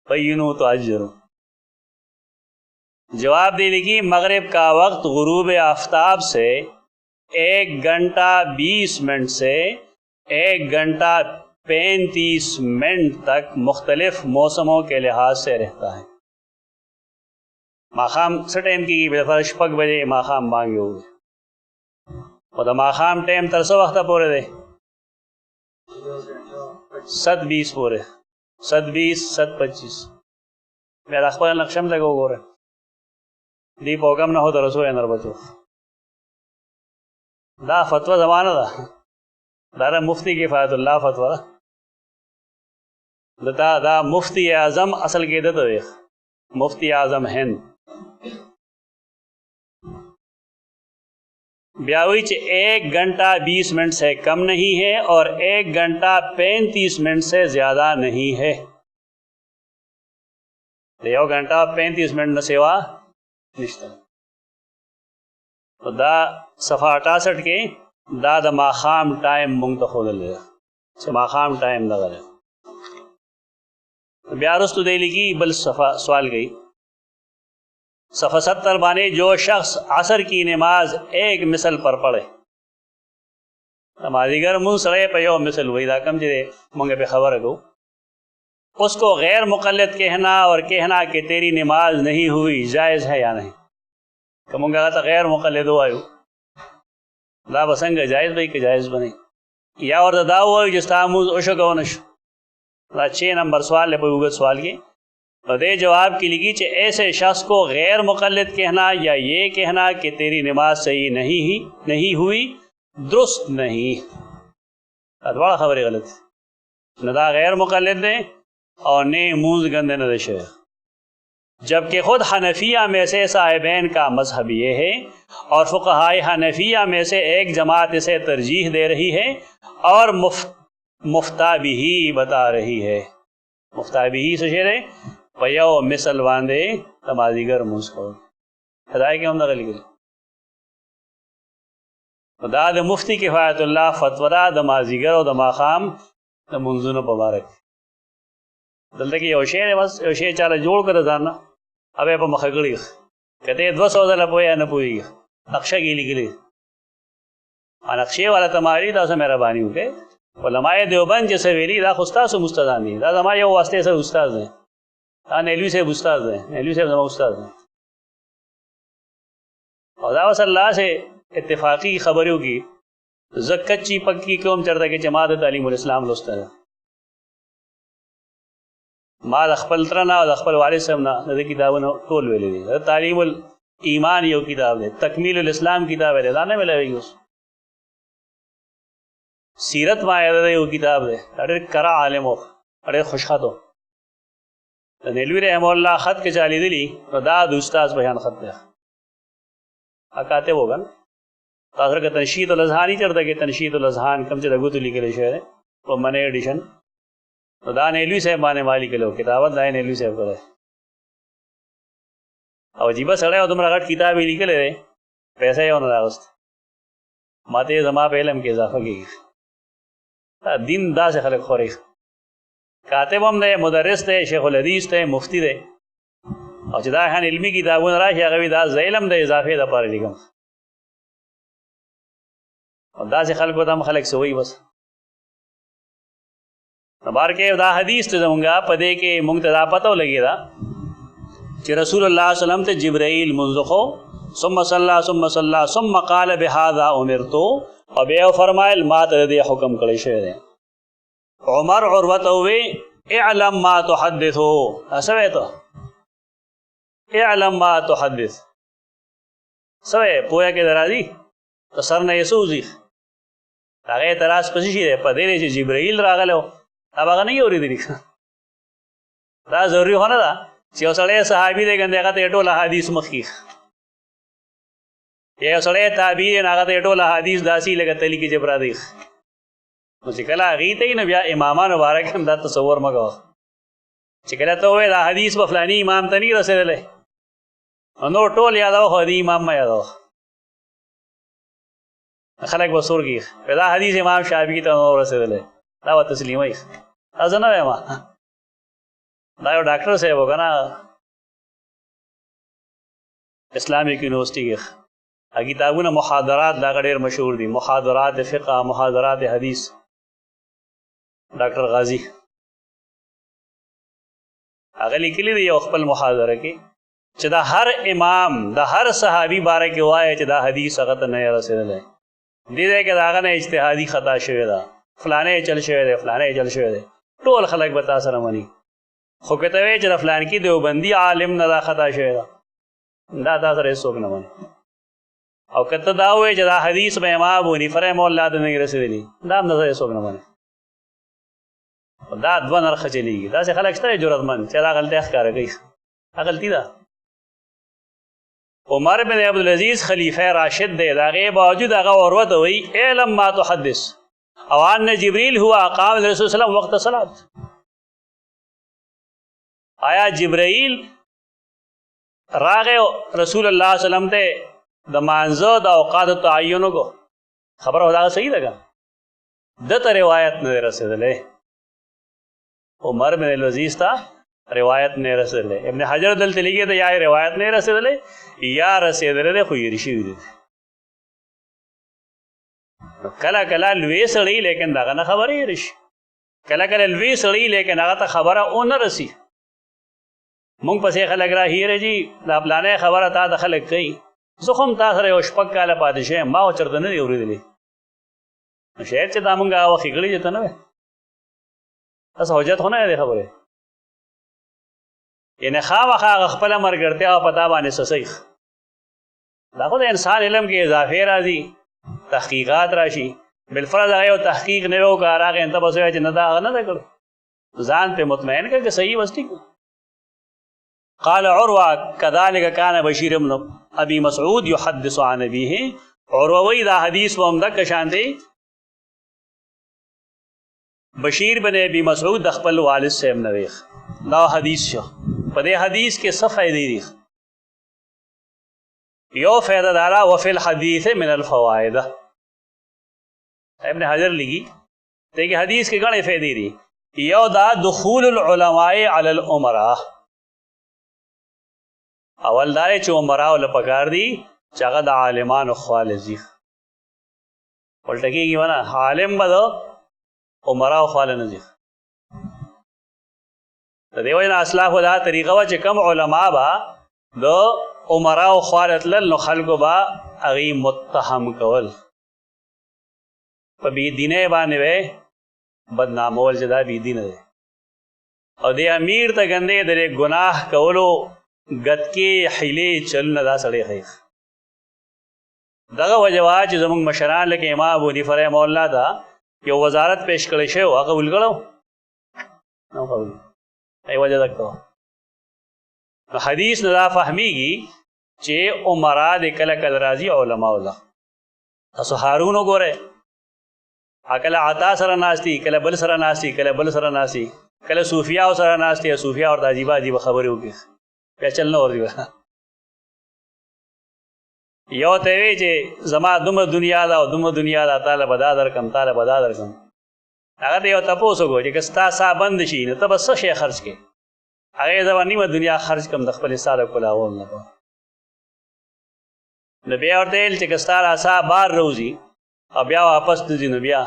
बैनु तो आज जरू। जवाब दे कि मगरिब का वक्त गुरूब आफ्ताब से 1 घंटा 20 मिनट से 1 घंटा 35 मिनट तक मुख्तलिफ मौसमों के लिहाज से रहता है। माखाम से टाइम की शपक बजे माखाम मांगे हुए और माखाम टाइम तरसो वक्त पूरे दे 7:20 पूरे 7:20 7:25 मेरा अखबार नक्शम लगो गोरे दी पोगम ना हो तो रसो नर बचो दा फतवा जमाना दारा मुफ्ती किफायतुल्लाह फतवा दा मुफ्ती आजम असल के दे मुफ्ती आजम हिंद ब्याविच 1 घंटा 20 मिनट से कम नहीं है और 1 घंटा 35 मिनट से ज्यादा नहीं है। 1 घंटा 35 मिनट न सेवा निश्चित तो दा सफ़ा 68 के दा द माखाम टाइम मुंतखब ले माखाम टाइम लगा ब्यारुस्तु देली की बल सफ़ा सवाल गई सफ़ा 70 बाने जो शख्स असर की नमाज एक मिसल पर पढ़े नमाजीगर मुँह सड़े पे यो मिसल वही दा कम जे मंगे पे खबर है उसको गैर मुक़ल्लिद कहना और कहना कि तेरी नमाज नहीं हुई जायज़ है या नहीं कमूंगा तो गैर मुक़ल्लिद आयु दा बसंग जायज़ भाई के जायज़ बने या और दा हुआ जिसता मुझ ओशो गवनश 6 नंबर सवाल है उगत सवाल के दे जवाब की लिखी चे ऐसे शख्स को गैर मुक़ल्लिद कहना या ये कहना कि तेरी नमाज सही नहीं हुई दुरुस्त नहीं बड़ा खबर गलत न दा गैर मुक़ल्लिद ने और ने मूज गंदे न दे जबकि ख़ुद हनफिया में से साहिबैन का मजहब ये है और फ़ुक़हाए हनफिया में से एक जमात इसे तरजीह दे रही है और मुफ्ता भी बता रही है। मुफ्ता भी से शेर पयो मिसल वांदे तमाजीगर मुस्को हदाय के हम गली दाद मुफ्ती किफ़ायतुल्लाह फतवरा दमाजीगर और दमाखाम द मुंजुन मुबारक दलते कि शेर बस शेर चाला जोड़ कर जाना अब आप मखगड़ी कहते 200 पोया न पोई नक्शा गीली गिली नक्शे वाला तमारी दा से मेहरबानी हो गए उलमाए देवबंद जैसे वेली दा उस्ताद से मुस्तदान नहीं दा हमारे वास्ते से उस्ताद हैं दा नेलवी से उस्ताद हैं नेलवी से उस्ताद हैं और दा वसल्ला से इत्तेफाकी खबरों की कच्ची पक्की क्यों चढ़ता कि जमात तालीमुल इस्लाम लोस्ता है माल अखबल तरना और अखबल वालिद साहब ना नदी किताब टोल वेले दी तालीमुल ईमान यो किताब है तकमीलुल इस्लाम किताब है दाने में लगेगी उस सीरत माया यो किताब है अरे करा आलिम अरे खुशखत हो नेलवी रहमहुल्लाह खत के चाली दिली तो दाद उस्ताद बयान खत है अकाते होगा ना तासर का तनशीद उल अज़हान ही चढ़ता कि तनशीद उल अज़हान कम से लगू तो लिखे शेर है वो मने एडिशन तो दा नेलवी साहब माने वाली के लो किताबत दाए नेलवी साहब करे और जीबा सड़े हो तुमरा घट किताब ही लिखे ले पैसा ही होना रास्त माते जमा पे इल्म के इजाफा की दिन दा से खलक खोरी कातिब हम दे मुदर्रिस दे शेखुल हदीस दे मुफ्ती दे और जदा खान इल्मी किताबों ना शेख अभी दा इल्म दे इजाफे दा पार लिखम और दा से खलक होता हम खलक से वही बस बार के दा हदीस तो जमूंगा पदे के मुंतदा पतो लगेगा कि रसूलुल्लाह सल्लल्लाहु अलैहि वसल्लम ते जिब्राइल मुंज़खो सुम्मा सल्ला सुम्मा क़ाल बिहाज़ा उमिरतु और बे फरमाइल मात दे हुक्म करे शेर उमर उर्वत वे इअलम मा तुहद्दिथु असवे तो इअलम मा तुहद्दिथ सवे पोया के दराजी तो सर ने सूजी तागे तरास पसीशी रे पदे रे जिब्राइल रागलो अब अगर नहीं हो रही थी दा जरूरी होना था जो सड़े सहाबी दे गंदे का तेटोला हदीस मक्की ये सड़े ताबी दे नागा तेटोला हदीस दासी लगा तली की जबरा दी मुझे कला गीत ही ना ब्या इमामा मुबारक हम दा तसव्वुर मगा चिकला तो वे दा हदीस बफलानी इमाम तनी रसे ले नो टोल याद हो हदी इमाम में याद हो खलक बसूर की पैदा हदीस इमाम शाफी की तो रसे ले दावा तस्लीम है زه نه وایم دا یو ډاکټر صاحب و که نه اسلامیک یونیورسټي کې کتابونه محاضرات دا هغه ډېر مشهور دي محاضرات فقه محاضرات حدیث ډاکټر غازي هغه لیکلي دي یو خپل محاضره کې چې دا هر امام د هر صحابي باره کې وایي چې دا حدیث هغه ته نه رسېدلی دې ځای کې د هغه نه اجتهادي خطا شوې ده فلانی چل شوی دی فلانی چل شوی دی ټول خلک به تا سره مني خو که ته وایې چې د فلانکي دیوبندي عالم نه دا خطا شوی ده دا تا سره هېڅوک نه مني او که ته دا وایې چې دا حدیث به امام ابو حنیفه رحمه الله ته نه رسېدلي دا هم درته هېڅوک نه مني دا دوه نرخه چلېږي داسې خلک شته جرأتمند چې دا غلطۍ ښکاره کوي دا غلطي ده عمر بن عبدالعزیز خلیفه راشد دی د هغې باوجود هغه عروه ته وایي اعلم ما تحدث او ان جبریل هو اقام رسول وسلم وقت صلات آیا جبرائیل راغې رسول الله وسلم ته د مانځه د اوقات تعینو کو خبره دا صحیح ده که ده ته روایت نه دی رسېدلی عمر بن عبدالعزیز ته روایت نه رسېدلی ابن حجر دلته لیکي ته یا روایت نه رسېدلی یا رسېدلی دی خو هېر شوي دي کله کله لوی سړی لیکن دغه نه خبرې هېرې شي کله کله لوی سړی لیکن هغه ته خبره ونه رسي مونږ پسې خلک را هېره جي دا پلانی خبره تا ته خلک کوي زه خو هم تا سره یو شپږ کاله پاتې شوی یم ما خو چېرته نه دي اورېدلي نو شاید چې دا مونږ هغه وخت ښېګړې چې ته نه وې داسې حجت خو نه دی دې خبرې یعنې خامخا هغه خپله ملګرتیا په تا باندې څڅوي دا خو د انسان علم کې اضافې راځي تحقیقات راشي بالفرض هغه یو تحقیق نه وی وکړه راغې ته بس وایې چې نه دا هغه نه دی کړی ځان پې مطمئن کړه که صحیح بس ټیک قال عروه كذلك كان بشیر بن ابي مسعود يحدث عن ابيه عروه وایي دا حدیث به همدغه شان دی بشیر بن ابي مسعود د خپل والد صاحب نه ویښ دا حدیث شو په دې حدیث کې څه فایدې دي یو فائدہ دارا وفی الحدیث من الفوائد ابن حجر لگی دیکھیں حدیث کے گھنے فائدے دی یو دا دخول العلماء علی الامراء اول دارے چو امراء لپکار دی چاگہ دا عالمان خوالزی والٹکی گی ونا عالم بدو امراء خوالنزی دیو جنا اسلاف دا طریقہ وا چھ کم علماء با دو عمراء او خوالت لل نو خلقو با اغي متهم کول په بی دینه باندې وې بدنامول جدا بی دینه ده او د امیر ته ګندې د ګناه کولو غت کې حیله چل نه دا سړی خیر دغه وجوا چې زموږ مشران لکه امام ابو حنیفه رحمه الله دا یو وزارت پیش کړی شو هغه ولګړو نو قبول ای وجه دکته حدیث نه دا فهمیږي چې عمرا د کله کله راځي علما ولا تاسو هارون وګوره کله عطا سره ناشتي کله بل سره ناشتي کله بل سره ناشتي کله صوفیا سره ناشتي صوفیا اور عجیب عجیب خبرې وکړي بیا چل نه ورځي یو ته وی چې زما دومره دنیا دا او دومره دنیا دا تعالی بدا درکم تعالی بدا درکم هغه ته یو تاسو وګورئ چې ستا سا بند شي نو ته بس شي خرج کې هغه ځواني و دنیا خرج کم د خپل ساده کولاول نه کو نو بیا ورته چې کستار اسا بار روزي او بیا واپس دي نو بیا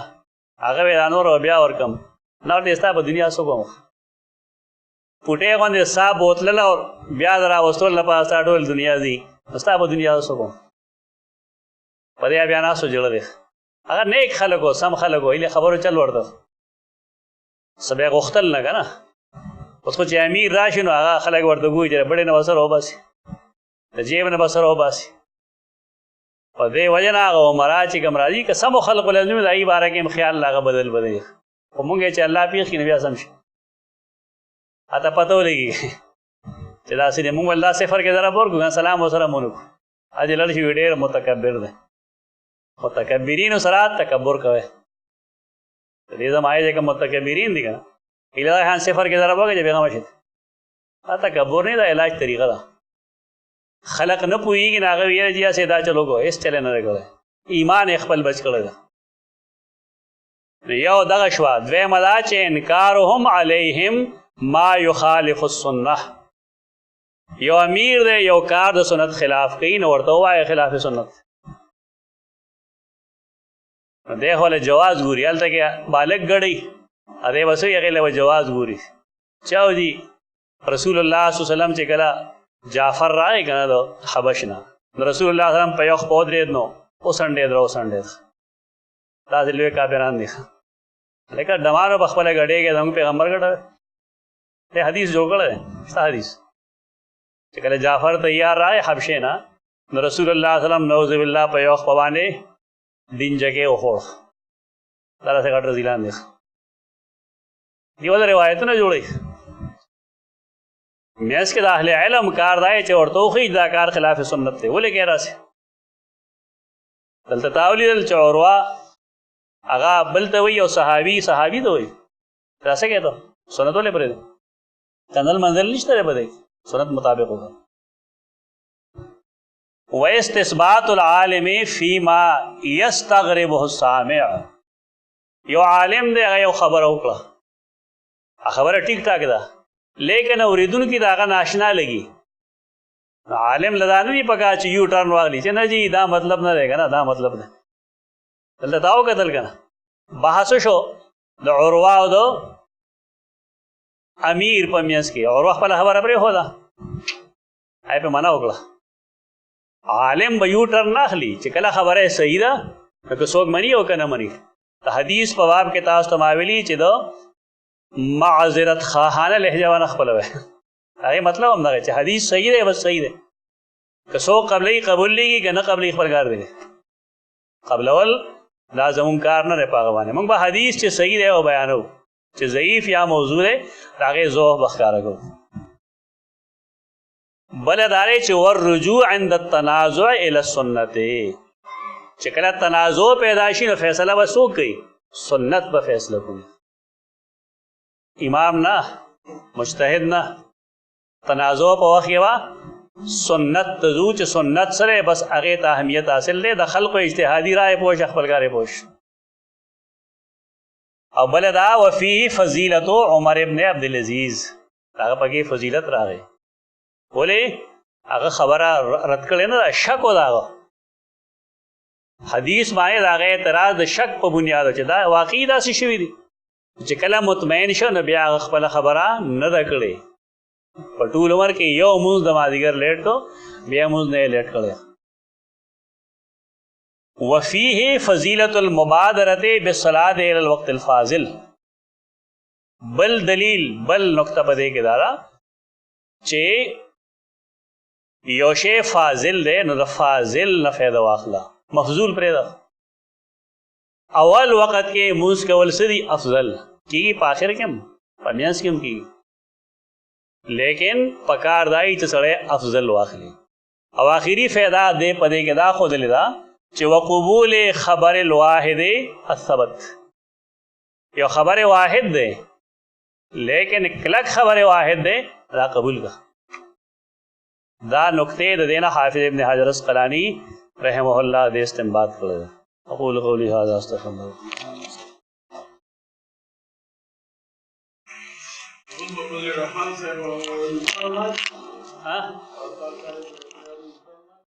هغه ورانور بیا ورکم نو دې ستا په دنیا سو کوم پټه باندې سا بوتل او بیا درا وستول نه پاسه ټول دنیا دي ستا په دنیا سو کوم په دې بیا نه سو جوړ دي هغه نیک خلکو سم خلکو ایله خبرو چل ورته سبه غختل نه کنه اوس خو چې امیر راشي نو هغه خلک ورته ګوي چې بړې نه وسره وباسي د جیب نه وسره وباسي په دې وجه نه هغه عمرا چې کوم راځي که سمو خلقو لازم د ای باره کې خیال هغه بدل خو مونږ چې الله پیښ کړي بیا سم شي اته پته ولګي چې دا سړي مونږ الله سفر کې ضرب ورکو سلام وسره مونږ اځ لړ شي ډېر متکبر ده متکبرین سره تکبر کوي دې زمایي چې متکبرین دي کنه الهي خان سفر کې ضرب وکړي پیغام شي تکبر نه دا علاج طریقه ده خلق نه پوهیږي هغه ویل چې سیدا چلو کو اس چلے نه راغله ایمان خپل بچ کړل یو دغه شوه. دویمه دا چې انکارهم علیهم ما یخالف السنه. یو امیر دی یو کار د سنت خلاف کوي نو ورته ووایه خلاف سنت. دی خو له جواز ګوري، هلته کې بالغ ګډوي دی به څه وي هغې له به جواز ګوري. چا دي رسول الله صلی الله علیه وسلم چې کله جعفر راغی که نه د حبش نه نو رسول الله صلی الله علیه وسلم په یو خوا ودرېد نو وسنډېد راوسنډېد. داسې لوی کافران دي لکه ډمانو په خپله ګډېږي زموږ پیغمبر ګډوي. دی حدیث جوړ کړی دی ستا حدیث چې کله جعفر تیار راغی حبشې نه نو رسول الله صلی الله علیه وسلم نعوذ بالله په یو خوا باندې دین جګې وخوړ. دا داسې ګډ رذیلان دي. دیو د روایتونه جوړوي. میاس کې د اهل علم کار دی چې ورته وښیي دا کار خلاف سنت دی. ولې کوې داسې؟ دلته تا ولیدل چې عروه هغه بل ته وایي او صحابي ته وایي دا څه کوې ته سنت ولې پرېږدې؟ کنزل منزل نشته دی په دی سنت مطابق وکړه. واستثبات العالم فيما يستغربه السامع. یو عالم دی هغه یو خبره وکړه، خبره ټیک ټاک ده لیکن اوریدونکي د هغه ناشنا لګي. عالم له دا نه وي پکار چې یو ټرن واخلي چې نه جي دا مطلب نه دی که نه دا مطلب دی. دلته تا وکتل که نه بحث شو د عروه او د امیر په منځ کې. عروه خپله خبره پرېښوده هغې پې منع وکړه. عالم به یو ټرن نه اخلي چې کله خبره یې صحیح ده نو که څوک مني او که نه مني. د حدیث په باب کې تاسو ته ما ویلي چې د معذرت خواهانه لهجه ونه خپلوئ. هغې مطلب هم دغه چې حدیث صحیح دی بس صحیح دی. که څوک قبلوي قبول لیږي که نه قبلوي خپل کار دی. قبلول دا زمونږ کار نه دی په هغه باندې. موږ به حدیث چې صحیح دی او بیانو، چې ضعیف یا موضوع دی د هغې ضعف به ښکاره کوو. بله دا دی چې والرجوع عند التنازع الى السنت. چې کله تنازع پیدا شي نو فیصله به څوک کوي؟ سنت به فیصله کوي، امام نه، مجتهد نه. تنازع په وخت کې به سنت ته ځو چې سنت سره بس هغې ته اهمیت حاصل دی. د خلقو اجتهادي رایې پوه شه خپل کار یې پوه شه. او بله دا وفیه فضیلت عمر ابن عبدالعزیز. هغه پکې فضیلت راغی. ولې هغه خبره رد کړې نه ده، شک و د هغه حدیث باندې د هغه اعتراض د شک په بنیاد چې دا واقعي داسې شوي دي. چې کله مطمئن شو نو بیا هغه خپله خبره نه ده کړې. په ټول عمر کې یو مونځ د مازدیګر لیټ کو بیا مونځ نه یې لیټ کړی. وفیه فضیلت المبادرة بالصلاة الى الوقت الفاضل. بل دلیل بل نقطه په دې کې دا ده چې یو شی فاضل دی نو د فاضل نه فایده واخله، مفضول پرېږده. اول وخت کې مونځ کول څه دي؟ افضل کېږي، په آخر کې هم په منځ کې هم کېږي، لیکن پکار دای چې سړی افضل واخلي. او آخري فایده دې په دې کې دا ښودلې ده چې وقبول خبر الواحد الثبت. یو خبر واحد دی لیکن کلک خبر واحد دی دا قبول کا. دا نقطې د دې نه حافظ ابن حجر اسقلانی رحمه الله دې استنباط کړی دی. اقول قولی هذا استغفر الله.